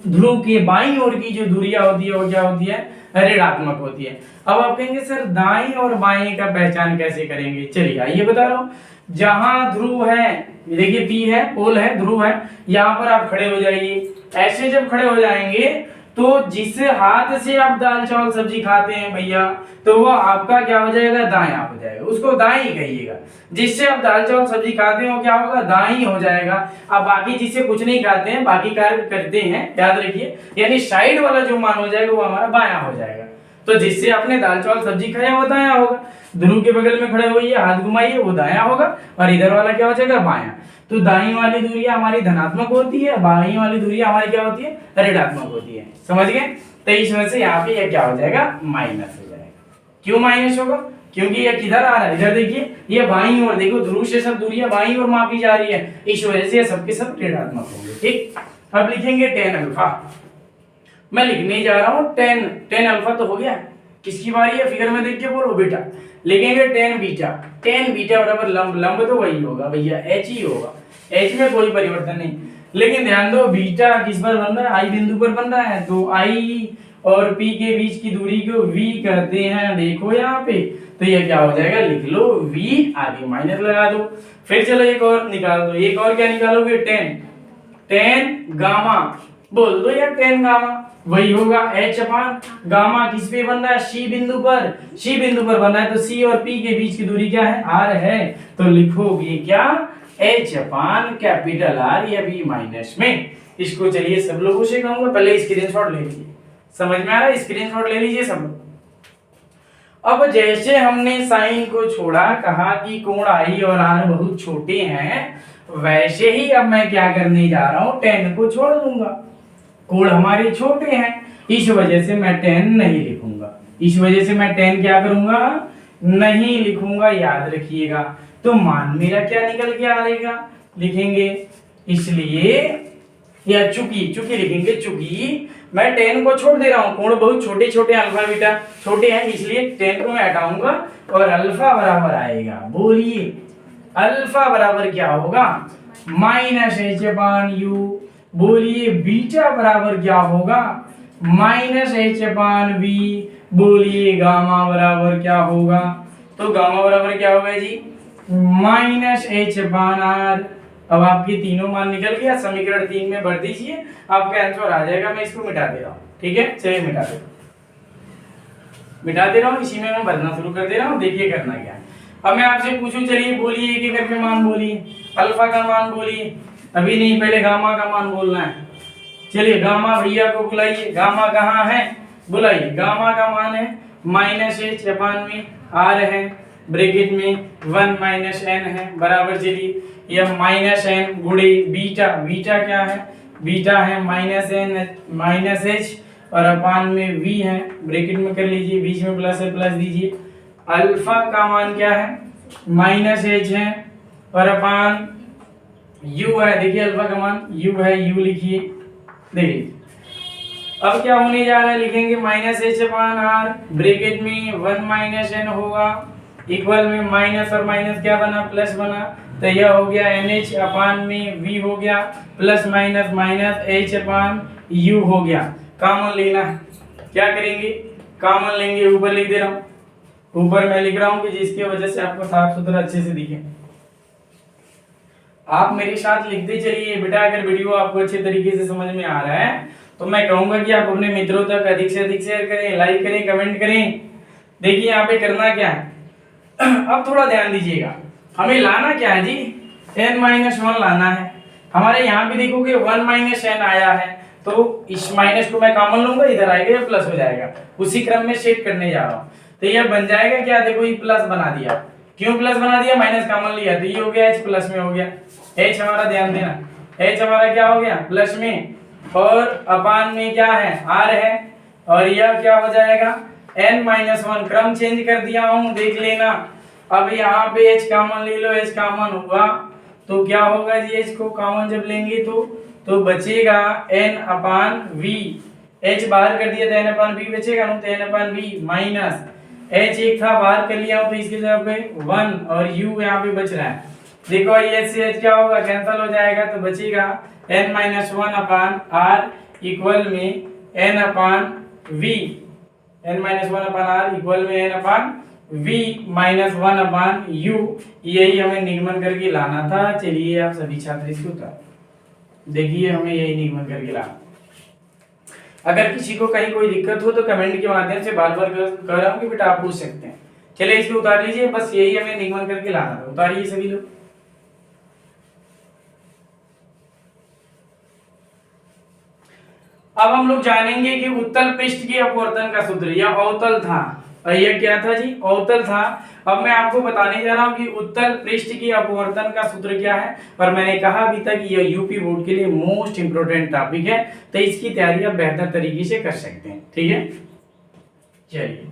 ध्रुव के बाईं ओर की जो दूरियां होती है वो क्या होती है, ऋणात्मक होती है। अब आप कहेंगे सर दाईं और बाएं का पहचान कैसे करेंगे, चलिए आइए बता रहा हूँ। जहां ध्रुव है, देखिए P है, पोल है, ध्रुव है, यहाँ पर आप खड़े हो जाइए, ऐसे जब खड़े हो जाएंगे तो जिस हाथ से आप दाल चावल सब्जी खाते हैं भैया, तो वो आपका क्या हो जाएगा, दायां हो जाएगा, उसको दाएं कहिएगा। जिससे आप दाल चावल सब्जी खाते हैं वो क्या होगा, दाएं हो जाएगा। अब बाकी जिससे कुछ नहीं खाते हैं, बाकी कार्य करते हैं, याद रखिए, यानी साइड वाला जो मान हो जाएगा वो हमारा बायां हो जाएगा। तो जिससे आपने दाल चावल सब्जी खाया वो दायां होगा, ध्रुव के बगल में खड़े होइए, हाथ घुमाइए, वो दायां होगा, और इधर वाला क्या हो जाएगा, बायां। तो दाईं वाली दूरी हमारी धनात्मक होती है, बाईं वाली दूरी हमारी क्या होती है, ऋणात्मक होती है, समझ गए। तो इस वजह से यहाँ पे ये क्या हो जाएगा, माइनस हो जाएगा। क्यों माइनस होगा, क्योंकि ये किधर आ रहा है, इधर देखिए, ये बाईं ओर, देखो ध्रुव से सब दूरियां बाईं ओर मापी जा रही है, इस वजह से ये सबके सब ऋणात्मक होंगे, ठीक। अब लिखेंगे tan अल्फा, मैं लिखने जा रहा हूँ tan अल्फा तो हो गया, किसकी बारी है, फिगर में देख के बोलो बेटा। लिखेंगे tan बीटा बराबर लंब, लंब तो वही होगा भैया, h ही होगा, h में कोई परिवर्तन नहीं। लेकिन ध्यान दो, बीटा किस पर बन रहा है, I बिंदु पर बन रहा है, तो I और P के बीच की दूरी को V कहते हैं, देखो यहाँ पे। तो ये क्या हो जाएगा, लिख लो V, आगे माइनस लगा दो। फिर चलो एक और निकाल दो, एक और क्या निकालोगे, tan टेन गामा, बोल दो यार टेन गामा, वही होगा h अपान गामा। किस पे बन रहा है? सी बिंदु पर, सी बिंदु पर बन रहा है, तो सी और पी के बीच की दूरी क्या है? r है, तो लिखोगे क्या? h अपान कैपिटल R या b माइनस में। इसको चलिए सब लोगों से कहूंगा, पहले स्क्रीनशॉट ले लीजिए, समझ में आ रहा है? स्क्रीनशॉट ले लीजिए सब लोग। अब जैसे हमने साइन को छोड़ा, कहा कि कोण आई और आर बहुत छोटे हैं, वैसे ही अब मैं क्या करने जा रहा हूं? टेन को छोड़ दूंगा, कोण हमारे छोटे हैं, इस वजह से मैं टेन नहीं लिखूंगा, इस वजह से मैं टेन क्या करूंगा? नहीं लिखूंगा, याद रखिएगा। तो मान मेरा क्या निकल के आएगा? लिखेंगे, इसलिए या चूंकि, चूंकि लिखेंगे, चूंकि मैं टेन को छोड़ दे रहा हूं, कोण बहुत छोटे छोटे अल्फा बीटा छोटे हैं, इसलिए टेन को मैं हटाऊंगा और अल्फा बराबर आएगा। बोलिए अल्फा बराबर क्या होगा? Minus H upon U. बोलिए बीटा बराबर क्या होगा? Minus H upon B. बोलिए गामा बराबर क्या होगा? तो गामा बराबर क्या होगा जी? Minus H upon R. अब आपके तीनों मान निकल गया, समीकरण 3 में भर दीजिए, आपका आंसर आ जाएगा। मैं इसको मिटा दे रहा हूँ, ठीक है? चलिए मिटा दे रहा हूँ, इसी में मैं भरना शुरू कर दे रहा हूँ। देखिए करना क्या है। अब मैं आपसे पूछूं, चलिए बोलिए एक एक करके मान बोलिए। अल्फा का मान बोलिए, अभी नहीं, पहले गामा का मान बोलना है। चलिए गामा भैया को बुलाइए, गामा कहाँ है? बुलाइए। गामा का मान है माइनस एच अपान में आर है, ब्रैकेट में 1 माइनस एन है, बराबर। चलिए यह माइनस एन गुणे बीटा, बीटा क्या है? बीटा है माइनस एन माइनस एच और अपान में वी है, ब्रैकेट में कर लीजिए, बीच में प्लस है, प्लस दीजिए। अल्फा का मान क्या है? माइनस एच है और अपान यू है। देखिए अल्फा का मान यू है, यू लिखिए। देखिए अब क्या होने जा रहा है? लिखेंगे minus H upon R, bracket में 1 माइनस एन होगा, इक्वल में माइनस और माइनस क्या बना? प्लस बना, तो यह हो गया एन एच अपान में वी हो गया, plus minus minus H upon you हो गया। कॉमन लेना है, क्या करेंगे? कॉमन लेंगे, ऊपर लिख दे रहा हूँ, ऊपर मैं लिख रहा हूँ कि जिसकी वजह से आपको साफ सुथरा अच्छे से दिखे। आप मेरे साथ लिखते चलिए बेटा। अगर वीडियो आपको अच्छे तरीके से समझ में आ रहा है तो मैं कहूंगा कि आप अपने मित्रों तक अधिक से अधिक शेयर करें, लाइक करें, कमेंट करें। देखिए यहाँ पे करना क्या है, अब थोड़ा ध्यान दीजिएगा, हमें लाना क्या है जी? n-1 लाना है। हमारे यहाँ भी देखोगे 1 माइनस एन आया है, तो इस माइनस को मैं कॉमन लूंगा, इधर आएगा या प्लस हो जाएगा, उसी क्रम में सेट करने जा रहा हूँ। तो यह बन जाएगा क्या? देखो ये प्लस बना दिया, क्यों प्लस बना दिया? माइनस कॉमन लिया, तो ये हो गया एच, प्लस में हो गया एच। हमारा ध्यान देना, एच हमारा क्या हो गया? प्लस में, और अपान में क्या है? आर है, और यह क्या हो जाएगा? n-1। क्रम चेंज कर दिया हूं, देख लेना। अब यहाँ पे h कॉमन ले लो, h कॉमन हुआ तो क्या होगा जी? h को कॉमन जब लेंगे तो बचेगा n अपान v। h बाहर कर दिया तो n अपान v बचेगा ना, तो n अपान v माइनस h एक था बाहर कर लिया हूं, तो इसके जगह पे 1 और u यहाँ पे बच रहा है। देखो ये h से h क्या होगा? कैंसिल हो जाएगा, तो बचेगा n-1 अपान r इक्वल में n अपान v। n-1 अपान r इक्वल में n अपान v माइनस 1 अपान u। यही हमें निगमन करके लाना था। चलिए आप सभी छात्र इसको उतार देखिए, हमें यही निगमन करके लाना। अगर किसी को कहीं कोई दिक्कत हो तो कमेंट के माध्यम से बार बार कह रहा हूँ कि बेटा आप पूछ सकते हैं। चलिए इसको उतार लीजिए, बस यही हमें निगमन करके लाना था। उतारिए सभी लोग। अब हम लोग जानेंगे कि उत्तल पृष्ठ की अपवर्तन का सूत्र, यह अवतल था और यह क्या था जी? अवतल था। अब मैं आपको बताने जा रहा हूं कि उत्तल पृष्ठ की अपवर्तन का सूत्र क्या है, और मैंने कहा अभी तक यह यूपी बोर्ड के लिए मोस्ट इंपोर्टेंट टॉपिक है, तो इसकी तैयारी आप बेहतर तरीके से कर सकते हैं। ठीक है, चलिए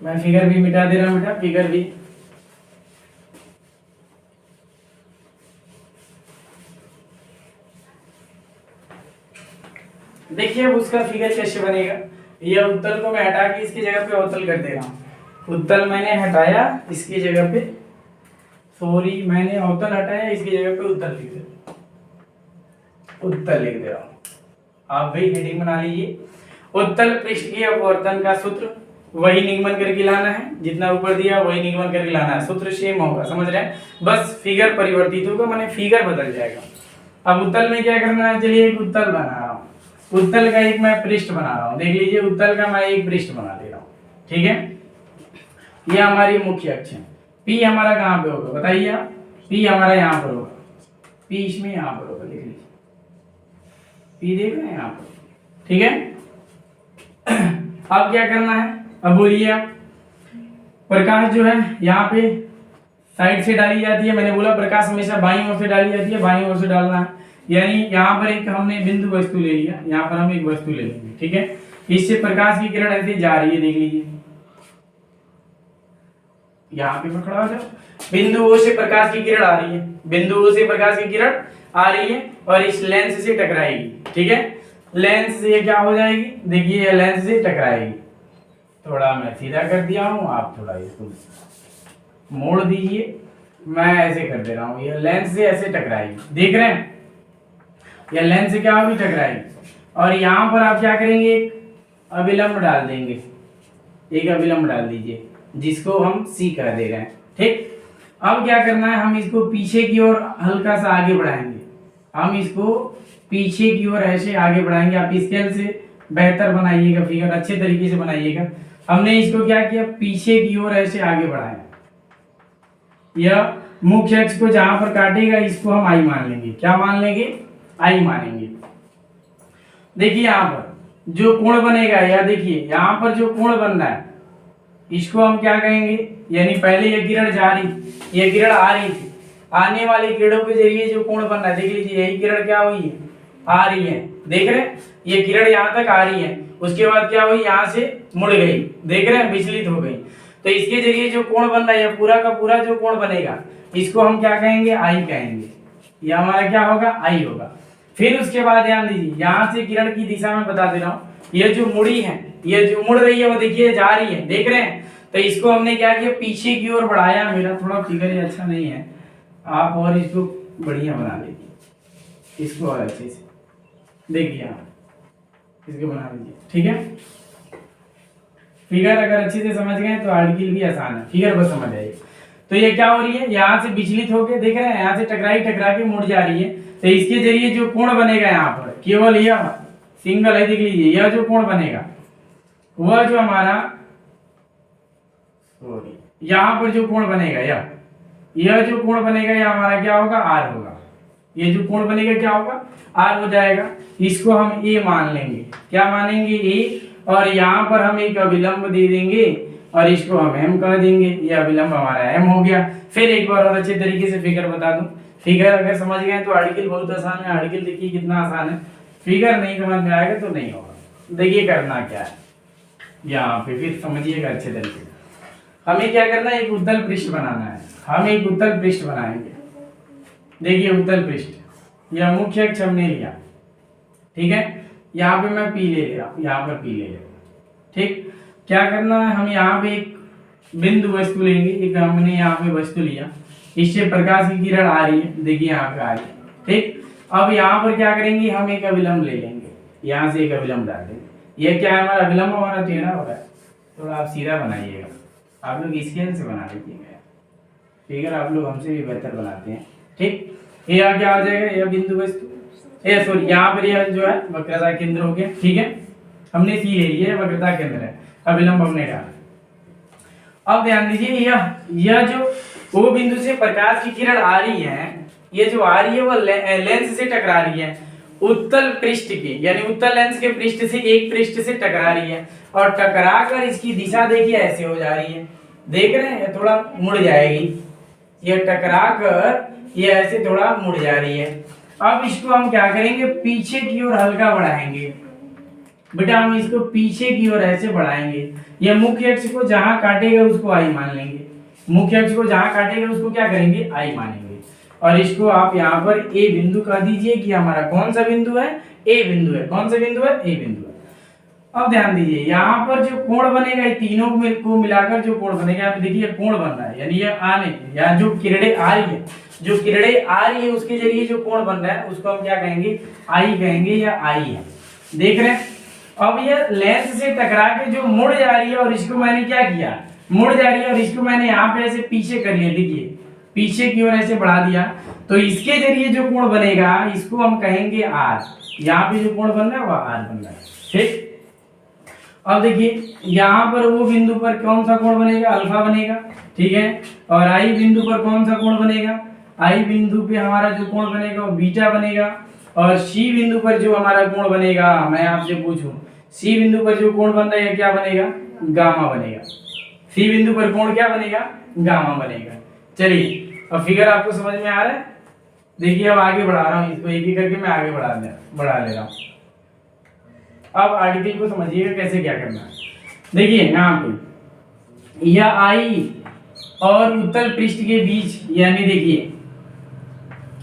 मैं फिगर भी मिटा दे रहा हूं बेटा, फिगर भी। देखिए अब उसका फिगर कैसे बनेगा। यह उत्तल को मैं हटा के इसकी जगह पे अवतल कर दे रहा हूं। उत्तल मैंने हटाया, इसकी जगह पे सॉरी मैंने अवतल हटाया, इसकी जगह पे उत्तल लिख दे, उत्तल लिख दे रहा हूं। आप भी हेडिंग बना लीजिए। उत्तल पृष्ठ की अपवर्तन का सूत्र वही निगमन करके लाना है, जितना ऊपर दिया वही निगमन करके लाना है, सूत्र सेम होगा, समझ रहे हैं, बस फिगर परिवर्तित होगा, माने फिगर बदल जाएगा। अब उत्तल में क्या करना है, चलिए एक उत्तल बना रहा हूँ, उत्तल का एक मैं पृष्ठ बना रहा हूँ, देख लीजिए उत्तल का मैं एक पृष्ठ बना दे रहा हूँ, ठीक है। ये हमारी मुख्य अक्ष है, पी हमारा कहाँ पे होगा बताइए आप, पी हमारा यहाँ पर होगा, पी इसमें यहाँ पर होगा, देख लीजिए पी देख रहे हैं यहाँ पर, ठीक है। अब क्या करना है, अब बोलिए आप, प्रकाश जो है यहाँ पे साइड से डाली जाती है, मैंने बोला प्रकाश हमेशा बाईं ओर से डाली जाती है, बाईं ओर से डालना है, यानी यहाँ पर एक हमने बिंदु वस्तु ले लिया, यहाँ पर हम एक वस्तु ले लेंगे, ठीक है। इससे प्रकाश की किरण ऐसे जा रही है, देख लीजिए यहाँ पे खड़ा हो जाओ, बिंदु ओ से प्रकाश की किरण आ रही है, बिंदु ओ से प्रकाश की किरण आ रही है और इस लेंस से टकराएगी, ठीक है। लेंस से क्या हो जाएगी, देखिए लेंस से टकराएगी, थोड़ा मैं सीधा कर दिया हूं, आप थोड़ा इसको मोड़ दीजिए, मैं ऐसे कर दे रहा हूं, ये लेंस से ऐसे टकराएगी, देख रहे हैं, ये लेंस से क्या होगी, टकराएगी। और यहाँ पर आप क्या करेंगे, एक अभिलंब डाल देंगे, एक अभिलंब डाल दीजिए, जिसको हम सी कह दे रहे हैं, ठीक। अब क्या करना है, हम इसको पीछे की ओर हल्का सा आगे बढ़ाएंगे, हम इसको पीछे की ओर ऐसे आगे बढ़ाएंगे, आप स्केल से बेहतर बनाइएगा, फिगर अच्छे तरीके से बनाइएगा। हमने इसको क्या किया, पीछे की ओर ऐसे आगे बढ़ाया, यह मुख्य अक्ष को जहां पर काटेगा इसको हम आई मान लेंगे, क्या मान लेंगे, आई मानेंगे। देखिए यहाँ पर जो कोण बनेगा, या देखिए यहाँ पर जो कोण बन रहा है इसको हम क्या कहेंगे, यानी पहले ये किरण जा रही, ये किरण आ रही थी, आने वाली किरणों के जरिए जो कोण बन रहा है, देख लीजिए यही किरण क्या हुई है, आ रही है, देख रहे हैं, ये किरण यहाँ तक आ रही है, उसके बाद क्या हुई, यहाँ से मुड़ गई, देख रहे हैं, विचलित हो गई, तो इसके जरिए जो कोण बन रहा है, पूरा का पूरा जो कोण बनेगा इसको हम क्या कहेंगे, आई कहेंगे, यह हमारा क्या होगा, आई होगा। फिर उसके बाद ध्यान दीजिए, यहाँ से किरण की दिशा में बता दे रहा हूँ, ये जो मुड़ी है, ये जो मुड़ रही है वो देखिए जा रही है, देख रहे हैं, तो इसको हमने क्या किया, पीछे की ओर बढ़ाया, मेरा थोड़ा फिगर ये अच्छा नहीं है, आप और इसको बढ़िया बना लीजिए, इसको और अच्छे से देखिए, आप इसको बना लीजिए, ठीक है। फिगर अगर अच्छे से समझ गए तो आर्टिकल भी आसान है, फिगर बस समझ आइए। तो ये क्या हो रही है, यहाँ से विचलित होके, देख रहे हैं, यहाँ से टकरा के मुड़ जा रही है, तो इसके जरिए जो कोण बनेगा यहाँ पर, केवल यह सिंगल है, देख लीजिए यह जो कोण बनेगा वह जो हमारा, यहाँ पर जो कोण बनेगा, यह जो कोण बनेगा यह हमारा क्या होगा, आर होगा, ये जो कोण बनेगा क्या होगा, आर हो जाएगा, इसको हम ए मान लेंगे, क्या मानेंगे, ए, और यहाँ पर हम एक अभिलंब दे देंगे और इसको हम एम कह देंगे, यह अभिलंब हमारा एम हो गया। फिर एक बार और अच्छे तरीके से फिगर बता दूं, फिगर अगर समझ गए तो आर्टिकल बहुत आसान है, आर्टिकल देखिए कितना आसान है, फिगर नहीं समझ में आएगा तो नहीं होगा। देखिए करना क्या है यहाँ पे, फिर समझिएगा अच्छे तरीके से। हमें क्या करना है, एक उत्तल पृष्ठ बनाना है, हम एक उत्तल पृष्ठ बनाएंगे, देखिए उत्तल पृष्ठ, यह मुख्य अक्ष हमने लिया, ठीक है, यहाँ पे मैं पी ले रहा हूँ, यहाँ पर पी ले रहा हूँ, ठीक। क्या करना है, हम यहाँ पे एक बिंदु वस्तु लेंगे, एक हमने यहाँ पे वस्तु लिया, इससे प्रकाश की किरण आ रही है, देखिए यहाँ पे आ रही है, ठीक। अब यहाँ पर क्या करेंगे, हम एक अभिलंब ले लेंगे, यहाँ से एक अभिलंब डाल देंगे, यह क्या है हमारा अभिलंब, हमारा टेढ़ा हो रहा है, थोड़ा आप सीधा बनाइएगा, आप लोग स्केल से बना लीजिएगा, फिगर आप लोग हमसे भी बेहतर बनाते हैं, ठीक। ये यहाँ क्या आ जाएगा, यह बिंदु वस्तु, सॉरी यहाँ पर यह जो है वक्रता केंद्र हो गया, ठीक है, हमने सी ले लिया, वक्रता केंद्र है, अभिलंब हमने डाला। अब ध्यान दीजिए, यह जो वो बिंदु से प्रकाश की किरण आ रही है, ये जो आ रही है वह लेंस से टकरा रही है, उत्तल पृष्ठ के, यानी उत्तल लेंस के पृष्ठ से एक पृष्ठ से टकरा रही है, और टकरा कर इसकी दिशा देखिए ऐसे हो जा रही है, देख रहे हैं, थोड़ा मुड़ जाएगी, यह टकरा कर ये ऐसे थोड़ा मुड़ जा रही है। अब इसको हम क्या करेंगे, पीछे की ओर हल्का बढ़ाएंगे, बेटा हम इसको पीछे की ओर ऐसे बढ़ाएंगे, यह मुख्य अक्ष को जहां काटेगा उसको आई मान लेंगे, मुख्य अक्ष को जहां काटेगा उसको क्या करेंगे, आई मानेंगे, और इसको आप यहाँ पर ए बिंदु कह दीजिए कि हमारा कौन सा बिंदु है, ए बिंदु है, कौन सा बिंदु है, ए बिंदु है। अब ध्यान दीजिए, यहाँ पर जो कोण बनेगा, ये तीनों को मिलाकर जो कोण बनेगा, यहाँ पे देखिए कोण बन रहा है, यानी ये आने या जो किरणें आ रही है, जो किरणें आ रही है उसके जरिए जो कोण बन रहा है उसको हम क्या कहेंगे, आई कहेंगे या आई है। देख रहे हैं। अब ये लेंस से टकरा के जो मुड़ जा रही है और इसको मैंने क्या किया, मुड़ जा रही है और इसको मैंने यहाँ पे ऐसे पीछे कर लिया, देखिए पीछे की ओर ऐसे बढ़ा दिया, तो इसके जरिए जो कोण बनेगा इसको हम कहेंगे आर। यहाँ पे जो कोण बन रहा है वह आर बन रहा है, ठीक। अब देखिए यहाँ पर वो बिंदु पर कौन सा कोण बनेगा, अल्फा बनेगा, ठीक है। और आई बिंदु पर कौन सा कोण बनेगा, आई बिंदु पे हमारा जो कोण बनेगा वो बीटा बनेगा। और सी बिंदु पर जो हमारा कोण बनेगा, मैं आपसे पूछूं सी बिंदु पर जो कोण बन रहा है क्या बनेगा, गामा बनेगा। सी बिंदु पर कोण क्या बनेगा, गामा बनेगा। चलिए अब फिगर आपको समझ में आ रहा है। देखिए अब आगे बढ़ा रहा हूँ इसको, एक एक करके मैं आगे बढ़ा ले रहा हूँ। अब आर्टिकल को समझिएगा कैसे क्या करना है। देखिए यहाँ पे यह आई और उत्तल पृष्ठ के बीच यानी देखिए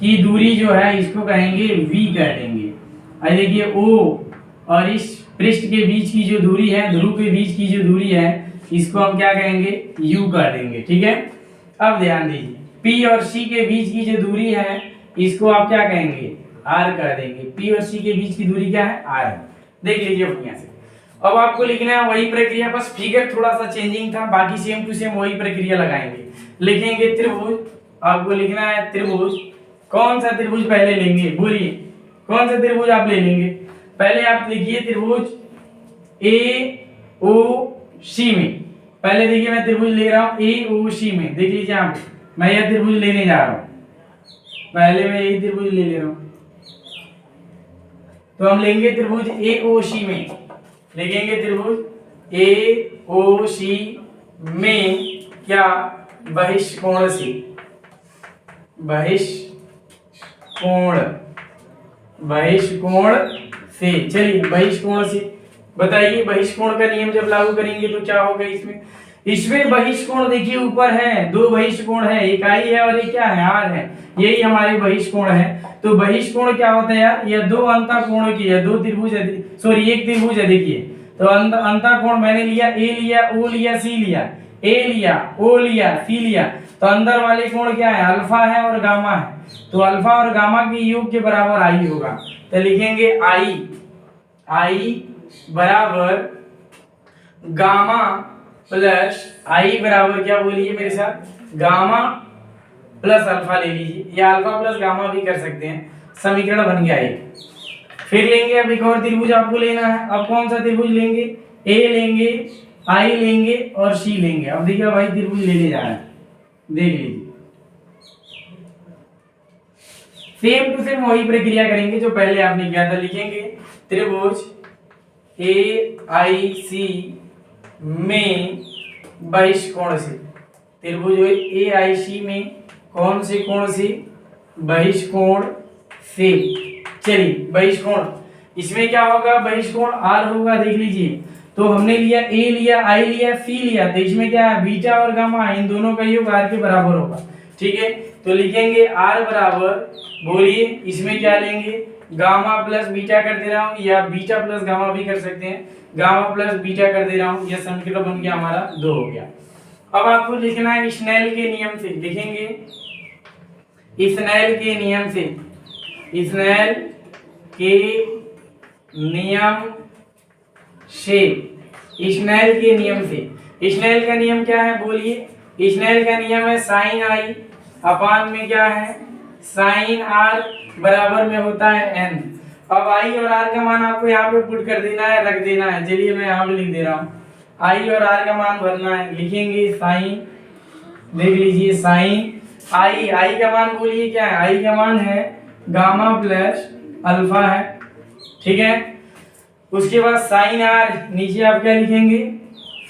की दूरी जो है इसको कहेंगे v कह देंगे। अब देखिए O और इस पृष्ठ के बीच की जो दूरी है, ध्रुव के बीच की जो दूरी है इसको हम क्या कहेंगे, u कर देंगे, ठीक है। अब ध्यान दीजिए P और C के बीच की जो दूरी है इसको आप क्या कहेंगे, r कर देंगे। P और C के बीच की दूरी क्या है, r है। देख लीजिए यहाँ से। अब आपको लिखना है वही प्रक्रिया, बस फिगर थोड़ा सा चेंजिंग था, बाकी सेम टू सेम वही प्रक्रिया लगाएंगे। लिखेंगे त्रिभुज, आपको लिखना है त्रिभुज। कौन सा त्रिभुज पहले लेंगे, बोलिए कौन सा त्रिभुज आप ले लेंगे। पहले आप लिखिए त्रिभुज AOC में। पहले देखिए मैं त्रिभुज ले रहा हूं AOC में, देख लीजिए आप, मैं यह त्रिभुज लेने जा रहा हूं। पहले मैं यही त्रिभुज ले रहा हूं, तो हम लेंगे त्रिभुज AOC में। लिखेंगे त्रिभुज AOC में क्या, बहिष्कोण से, बहिष्कोण से। चलिए बहिष्कोण से बताइए, बहिष्कोण का नियम जब लागू करेंगे तो क्या होगा इसमें बहिष्कोण देखिए ऊपर है, दो बहिष्कोण है, एक आई है और एक क्या है, आर है, यही हमारे बहिष्कोण है। तो बहिष्कोण क्या होता है यार, यह दो अंतःकोण की है, दो त्रिभुज है, सॉरी एक त्रिभुज है। देखिए तो अंतःकोण मैंने लिया, ए लिया, ओ लिया, सी लिया, ए लिया, ओ लिया, सी लिया, तो अंदर वाले कोण क्या है, अल्फा है और गामा है। तो अल्फा और गामा के योग के बराबर आई होगा, तो लिखेंगे आई बराबर गामा प्लस आई बराबर क्या बोलिए मेरे साथ, गामा प्लस अल्फा ले लीजिए, या अल्फा प्लस गामा भी कर सकते हैं, समीकरण बन गया एक। फिर लेंगे अब एक और त्रिभुज आपको लेना है। अब कौन सा त्रिभुज लेंगे, ए लेंगे, आई लेंगे और सी लेंगे। अब देखिए भाई त्रिभुज लेने जा रहे हैं, देख लीजिए सेम टू सेम वही प्रक्रिया करेंगे जो पहले आपने किया था। लिखेंगे त्रिभुज AIC में बहिष्कोण से, त्रिभुज AIC में कौन से कोण से, बहिष्कोण से। चलिए बहिष्कोण इसमें क्या होगा, बहिष्कोण R होगा, देख लीजिए। तो हमने लिया A लिया, I लिया, C लिया, तो इसमें क्या है, बीटा और गामा, इन दोनों का योग R के बराबर होगा, ठीक है। तो लिखेंगे R बराबर, बोलिए इसमें क्या लेंगे, गामा प्लस बीटा कर दे रहा हूं, या बीटा प्लस गामा भी कर सकते हैं, गामा प्लस बीटा कर दे रहा हूं, यह समीकरण बन गया हमारा 2 हो गया। अब आपको लिखना है स्नेल के नियम से, लिखेंगे स्नेल के नियम से, स्नेल के नियम से, स्नेल के नियम से। स्नेल का नियम क्या है, बोलिए। स्नेल का नियम है साइन आई अपान में क्या है, साइन आर बराबर में होता है n। अब आई और आर का मान आपको यहाँ पे पुट कर देना है, रख देना है। चलिए मैं यहाँ पे लिख दे रहा हूँ, आई और आर का मान भरना है। लिखेंगे साइन, देख लीजिए साइन आई का मान बोलिए क्या है, आई का मान है गामा प्लस अल्फा है, ठीक है। उसके बाद साइन आर, नीचे आप क्या लिखेंगे,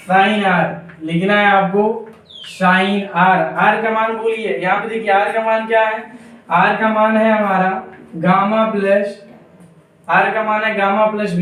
साइन आर लिखना है आपको, साइन आर का मान बोलिए। यहाँ पे देखिए आर का मान क्या है, आर का मान है हमारा गामा प्लस, आर का मान है गामा प्लस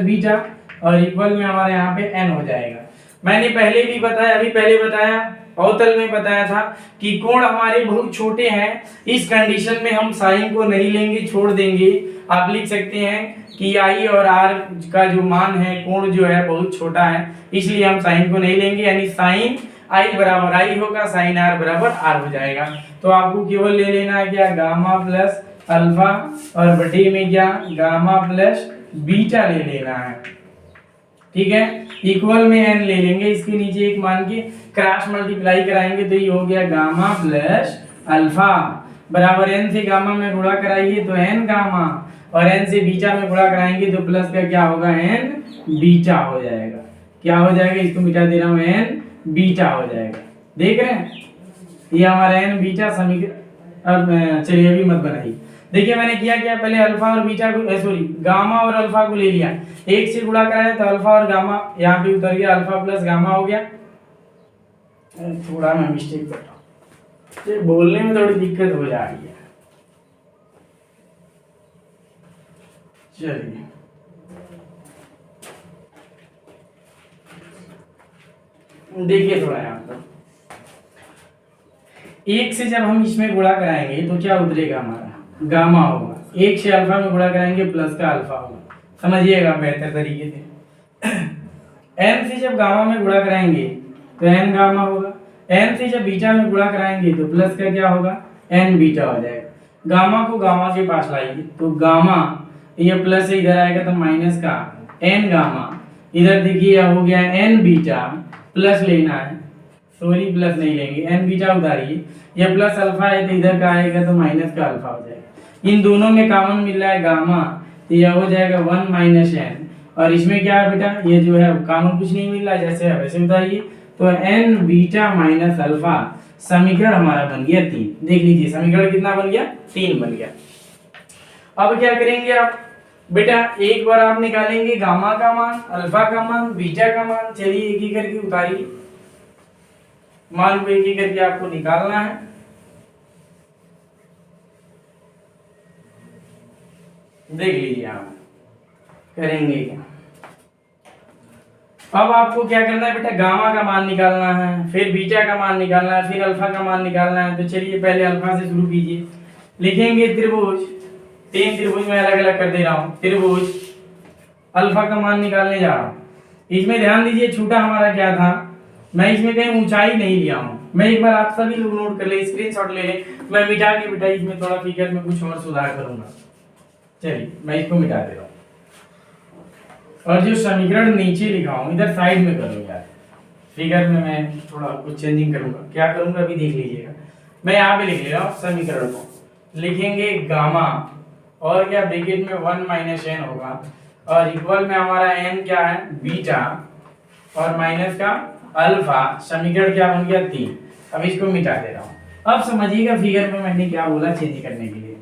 बीटा, और इक्वल में हमारे यहाँ पे n हो जाएगा। मैंने पहले भी बताया, अभी पहले बताया, अवतल में बताया था कि कोण हमारे बहुत छोटे हैं, इस कंडीशन में हम साइन को नहीं लेंगे, छोड़ देंगे। आप लिख सकते हैं कि आई और आर का जो मान है, कोण जो है बहुत छोटा है, इसलिए हम साइन को नहीं लेंगे, यानी साइन आई बराबर आई होगा, साइन आर बराबर आर हो जाएगा। तो आपको केवल ले लेना है क्या, गामा प्लस अल्फा और बटे में क्या, गामा प्लस बीटा ले लेना है, ठीक है। इक्वल में n ले लेंगे, इसके नीचे एक मान के क्रॉस मल्टीप्लाई कराएंगे तो ये हो गया गामा प्लस अल्फा बराबर n से गामा में गुणा कराइए तो n गामा और n से बीटा में गुणा कराएंगे तो प्लस का क्या होगा n बीटा हो जाएगा। क्या हो जाएगा, इसको मिटा दे रहा हूं, n बीटा हो जाएगा। देख रहे हैं ये हमारा n बीटा समीकरण। अब चलिए अभी मत बनाइए, देखिए मैंने किया क्या, पहले अल्फा और बीटा को सॉरी गामा और अल्फा को ले लिया, एक से गुणा कराया तो अल्फा और गामा यहाँ पे उतर गया, अल्फा प्लस गामा हो गया। थोड़ा मैं मिस्टेक कर रहा हूँ, बोलने में थोड़ी दिक्कत हो जा रही है। चलिए देखिए थोड़ा यहाँ पर, एक से जब हम इसमें गुणा कराएंगे तो क्या उतरेगा, हमारा गामा होगा। एक से अल्फा में गुणा कराएंगे प्लस का अल्फा होगा, समझिएगा बेहतर तरीके से। n से जब गामा में गुणा कराएंगे तो n गामा होगा, n से जब बीटा में गुणा कराएंगे तो प्लस का क्या होगा, n बीटा हो जाएगा। गामा को गामा के पास लाइए तो गामा ये प्लस से इधर आएगा तो माइनस का n गामा, इधर देखिए हो गया n बीटा, प्लस लेना है, सॉरी प्लस नहीं लेंगे, n बीटा उतारिए, ये प्लस अल्फा है तो इधर का आएगा तो माइनस का अल्फा हो जाएगा। इन दोनों में कॉमन मिल रहा है गामा तो यह हो जाएगा 1 माइनस n, और इसमें क्या है बेटा, ये जो है कॉमन कुछ नहीं मिल रहा है, जैसे है वैसे उतारिए तो n बीटा माइनस अल्फा समीकरण हमारा बन गया 3। देख लीजिए समीकरण कितना बन गया, 3 बन गया। अब क्या करेंगे आप बेटा, एक बार आप निकालेंगे गामा का मान, अल्फा का मान, बीटा का मान। चलिए एक एक करके उतारिए, मान को एक एक करके आपको निकालना है। देख लीजिए आप करेंगे क्या। अब आपको क्या करना है बेटा, गामा का मान निकालना है, फिर बीटा का मान निकालना है, फिर अल्फा का मान निकालना है। तो चलिए पहले अल्फा से शुरू कीजिए, लिखेंगे त्रिभुज, 3 त्रिभुज में अलग अलग कर दे रहा हूं, त्रिभुज अल्फा का मान निकालने जा रहा हूं। इसमें ध्यान दीजिए छोटा हमारा क्या था, मैं इसमें कहीं ऊंचाई नहीं लिया हूं। मैं एक बार आप सभी लोग नोट कर ले, स्क्रीनशॉट ले ले, मैं मिटा के बेटा इसमें थोड़ा फिगर में कुछ और सुधार करूंगा। चलिए मैं इसको मिटा दे रहा हूं, और जो समीकरण नीचे लिखा हूं इधर साइड में करूँ यार, फिगर में मैं थोड़ा कुछ चेंजिंग करूंगा। क्या करूंगा अभी देख लीजिएगा। मैं यहाँ पे लिख ले रहा हूँ, समीकरण को लिखेंगे गामा और क्या ब्रैकेट में 1 माइनस n होगा, और इक्वल में हमारा n क्या है, बीटा, और माइनस का अल्फा। समीकरण क्या बन गया, 3। अब इसको मिटा दे रहा हूँ। अब समझिएगा फिगर में मैंने क्या बोला चेंज करने के लिए।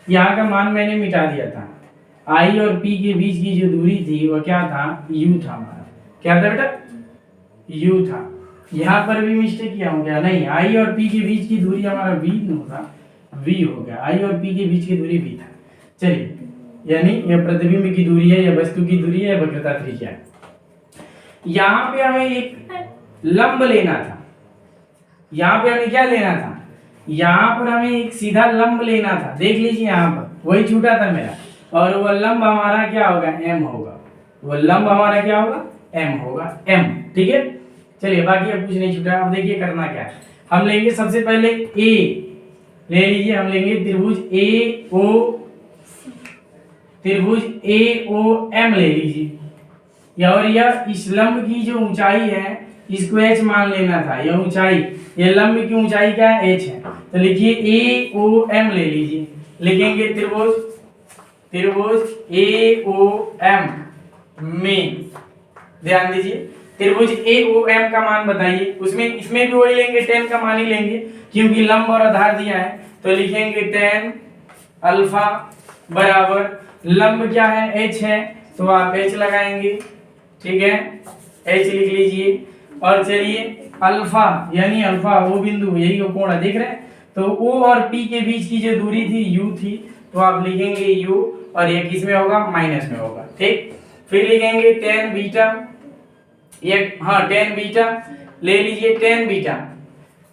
यहाँ का मान मैंने मिटा दिया था, I और P के बीच की जो दूरी थी वो क्या था, U था हमारा। क्या था बेटा, U था। यहाँ पर भी मिस्टेक किया हूँ क्या, नहीं, I और P के बीच की दूरी हमारा V नहीं था, V हो गया। I और P के बीच की दूरी V था। चलिए, यानी यह प्रतिबिंब की दूरी है, या वस्तु की दूरी है, वक्रता त्रिज्या है। यहाँ पे हमें एक लंब लेना था, यहाँ पे हमें क्या लेना था, यहाँ पर हमें एक सीधा लंब लेना था। देख लीजिए यहाँ पर वही छूटा था मेरा, और वो लंब हमारा क्या होगा, m होगा। वो लंब हमारा क्या होगा, m होगा, m। ठीक है, चलिए बाकी अब कुछ नहीं छूटा। अब देखिए करना क्या है, हम लेंगे सबसे पहले a ले लीजिए, हम लेंगे त्रिभुज AOM ले लीजिए, या और यह इस लंब की जो ऊंचाई है इसको h मान लेना था। यह ऊंचाई, ये लंब की ऊंचाई क्या है, h है। तो लिखिए AOM ले लीजिए, लिखेंगे त्रिभुज AOM में, ध्यान दीजिए त्रिभुज AOM का मान बताइए। उसमें इसमें भी वही लेंगे, tan का मान ही लेंगे क्योंकि लंब और आधार दिया है। तो लिखेंगे tan अल्फा बराबर, लंब क्या है, h है, तो आप h लगाएंगे। ठीक है, h लिख लीजिए। और चलिए अल्फा, यानी अल्फा वो बिंदु, यही वो कोण है, देख रहे हैं। तो O और P के बीच की जो दूरी थी U थी, तो आप लिखेंगे U, और ये किस में होगा, माइनस में होगा। ठीक, फिर लिखेंगे tan बीटा, ये हाँ tan बीटा ले लीजिए, tan बीटा।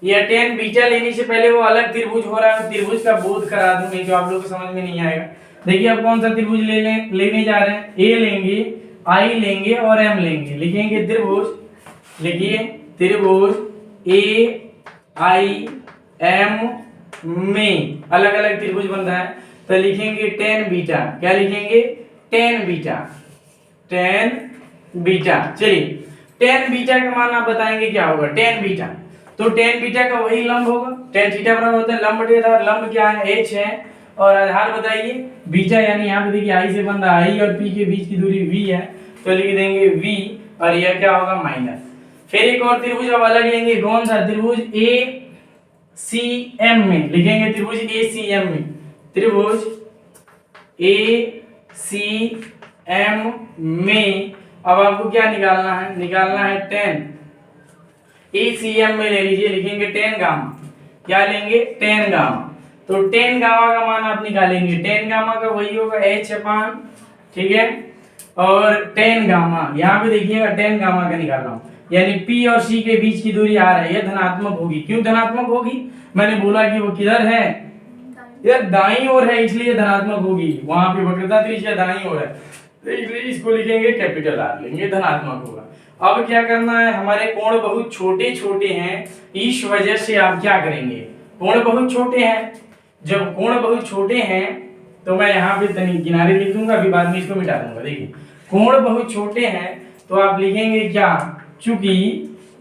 यह tan बीटा लेने से पहले वो अलग त्रिभुज हो रहा है, त्रिभुज का बोध करा दूं, नहीं तो आप लोगों को समझ में नहीं आएगा। देखिए अब कौन सा त्रिभुज लेने जा रहे हैं, A लेंगे, I लेंगे और M लेंगे। लिखेंगे त्रिभुज, लिखिए त्रिभुज AIM में अलग अलग त्रिभुज बन रहा है। तो लिखेंगे tan बीटा, क्या लिखेंगे, टेन बीटा, टेन बीटा। चलिए टेन बीटा का मान आप बताएंगे क्या होगा, टेन बीटा, तो टेन बीटा का वही लंब होगा, टेन थीटा बराबर होता है लंब बटे आधार, लंब क्या है h है और आधार बताइए बीटा, यानी यहाँ पे देखिए आई से बन रहा है, आई और पी के बीच की दूरी v है, तो लिख देंगे v और यह क्या होगा माइनस। फिर एक और त्रिभुज अब अलग लेंगे, कौन सा त्रिभुज ए सी एम में लिखेंगे, त्रिभुज ए सी एम में, त्रिभुज ए सी एम में अब आपको क्या निकालना है, निकालना है टेन, ACM में ले लीजिए, लिखेंगे टेन गामा, क्या लेंगे टेन गामा, तो टेन गामा का मान आप निकालेंगे, टेन गामा का वही होगा h अपान, ठीक है, और टेन गामा यहाँ पे देखिएगा टेन गामा का निकाल रहा हूँ, यानी P और C के बीच की दूरी R है, यह धनात्मक होगी, क्यों धनात्मक होगी, मैंने बोला कि वो किधर है, इधर दाईं ओर है इसलिए धनात्मक होगी, वहां पे वक्रता त्रिज्या दाईं ओर है, तो इसलिए इसको लिखेंगे कैपिटल R लेंगे, धनात्मक होगा। अब क्या करना है, हमारे कोण बहुत छोटे छोटे हैं, इस वजह से आप क्या करेंगे, कोण बहुत छोटे हैं, जब कोण बहुत छोटे हैं तो मैं यहाँ पे तनी किनारे लिख दूंगा, अभी बाद में इसको मिटा दूंगा। देखिए कोण बहुत छोटे हैं तो आप लिखेंगे क्या, चूंकि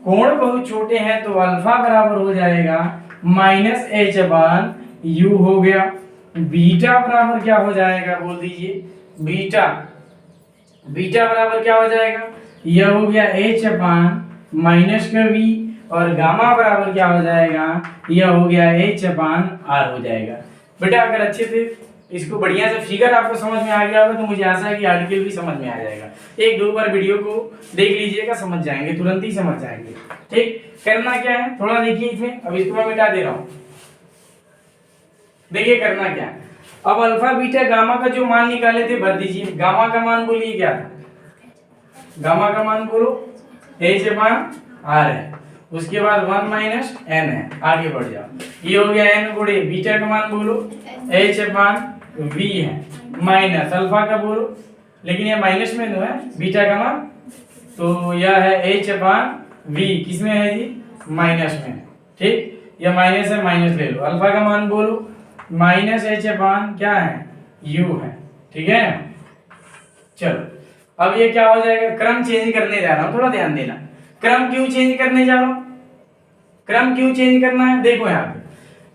कोण बहुत छोटे हैं तो अल्फा बराबर हो जाएगा माइनस एच अपान यू हो गया, बीटा बराबर क्या हो जाएगा बोल दीजिए, बीटा, बीटा बराबर क्या हो जाएगा, यह हो गया h अपान माइनस का v, और गामा बराबर क्या हो जाएगा, यह हो गया h अपान r हो जाएगा। बेटा अगर अच्छे से इसको बढ़िया से फिगर आपको समझ में आ गया होगा तो मुझे आशा है कि आर्टिकल भी समझ में आ जाएगा। एक दो बार वीडियो को देख लीजिएगा, समझ जाएंगे, तुरंत ही समझ जाएंगे। ठीक, करना क्या है थोड़ा देखिए इसमें, अब इसको मैं मिटा दे रहा हूँ, देखिए करना क्या है। अब अल्फा बीटा गामा का जो मान निकाले थे भर दीजिए, गामा का मान बोलिए क्या था, गामा का मान बोलो h अपान r है, उसके बाद 1 माइनस n है, आगे बढ़ जाओ, ये हो गया n गुणे बीटा का मान बोलो h अपान v है, माइनस अल्फा का बोलो, लेकिन ये माइनस में तो है बीटा का मान, तो यह है h अपान v, किसमें है जी, माइनस में, ठीक, यह माइनस है, माइनस ले लो, अल्फा का मान बोलो माइनस h अपान क्या है u है, ठीक है। चलो अब ये क्या हो जाएगा, क्रम चेंज करने जा रहा हूं, थोड़ा ध्यान देना, क्रम क्यों चेंज करने जा रहा हूं, क्रम क्यों चेंज करना है, देखो यहाँ पे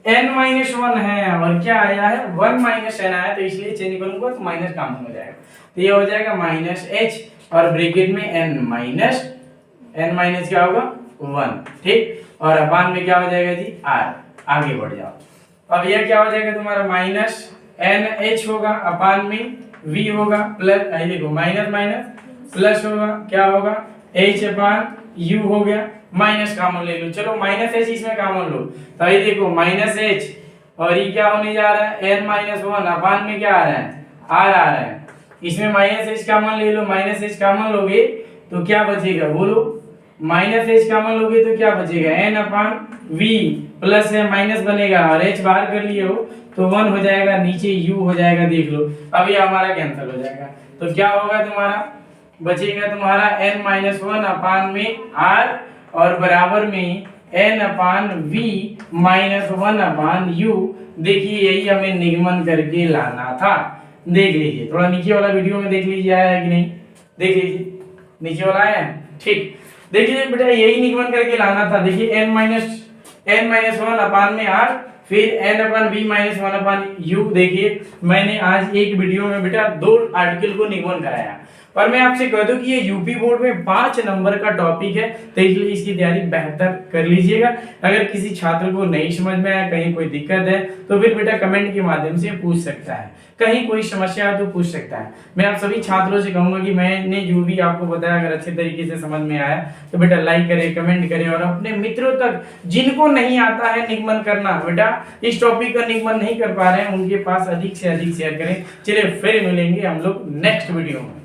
n-1 है और क्या आया है 1 माइनस n आया, तो इसलिए चेंज करूंगा तो माइनस कॉमन हो जाएगा, तो ये हो जाएगा माइनस h और ब्रैकेट में n माइनस क्या होगा 1, ठीक, और अपान में क्या हो जाएगा जी r, आगे बढ़ जाओ। अब यह क्या हो जाएगा तुम्हारा माइनस NH होगा, अपान में v होगा, प्लस देखो माइनस माइनस प्लस होगा, क्या होगा h अपान u हो गया, माइनस कॉमन ले लो, चलो माइनस h इसमें कॉमन लो, तो ये देखो माइनस h और ये क्या होने जा रहा है n-1, अपान में क्या आ रहा है r आ रहा है, इसमें माइनस h कॉमन ले लो, माइनस h कॉमन लोगे तो क्या बचेगा बोलो, माइनस h कॉमन लोगे तो क्या बचेगा n अपान v, प्लस है माइनस बनेगा और h बाहर कर लिए हो तो 1 हो जाएगा, नीचे u हो जाएगा, देख लो अब ये हमारा कैंसिल हो जाएगा, तो क्या होगा तुम्हारा, बचेगा तुम्हारा n-1 अपान में r और बराबर में n अपान v माइनस 1 अपान u। देखिए यही हमें निगमन करके लाना था, देख लीजिए थोड़ा नीचे वाला वीडियो में देख लीजिए आया है कि नहीं, देख लीजिए नीचे वाला आया है, ठीक, देखिए बेटा यही निगमन करके लाना था। देखिए n-1 अपान में r, फिर n अपान v माइनस 1 अपान u। देखिए मैंने आज एक वीडियो में बेटा 2 आर्टिकल को निगमन कराया, पर मैं आपसे कह दूं कि ये यूपी बोर्ड में 5 नंबर का टॉपिक है, तो इसलिए इसकी तैयारी बेहतर कर लीजिएगा। अगर किसी छात्र को नहीं समझ में आया, कहीं कोई दिक्कत है तो फिर बेटा कमेंट के माध्यम से पूछ सकता है, कहीं कोई समस्या है तो पूछ सकता है। मैं आप सभी छात्रों से कहूंगा कि मैंने जो भी आपको बताया अगर अच्छे तरीके से समझ में आया तो बेटा लाइक करें, कमेंट करें और अपने मित्रों तक जिनको नहीं आता है निगमन करना, बेटा इस टॉपिक का निगमन नहीं कर पा रहे हैं, उनके पास अधिक से अधिक शेयर करें। चलिए फिर मिलेंगे हम लोग नेक्स्ट वीडियो में।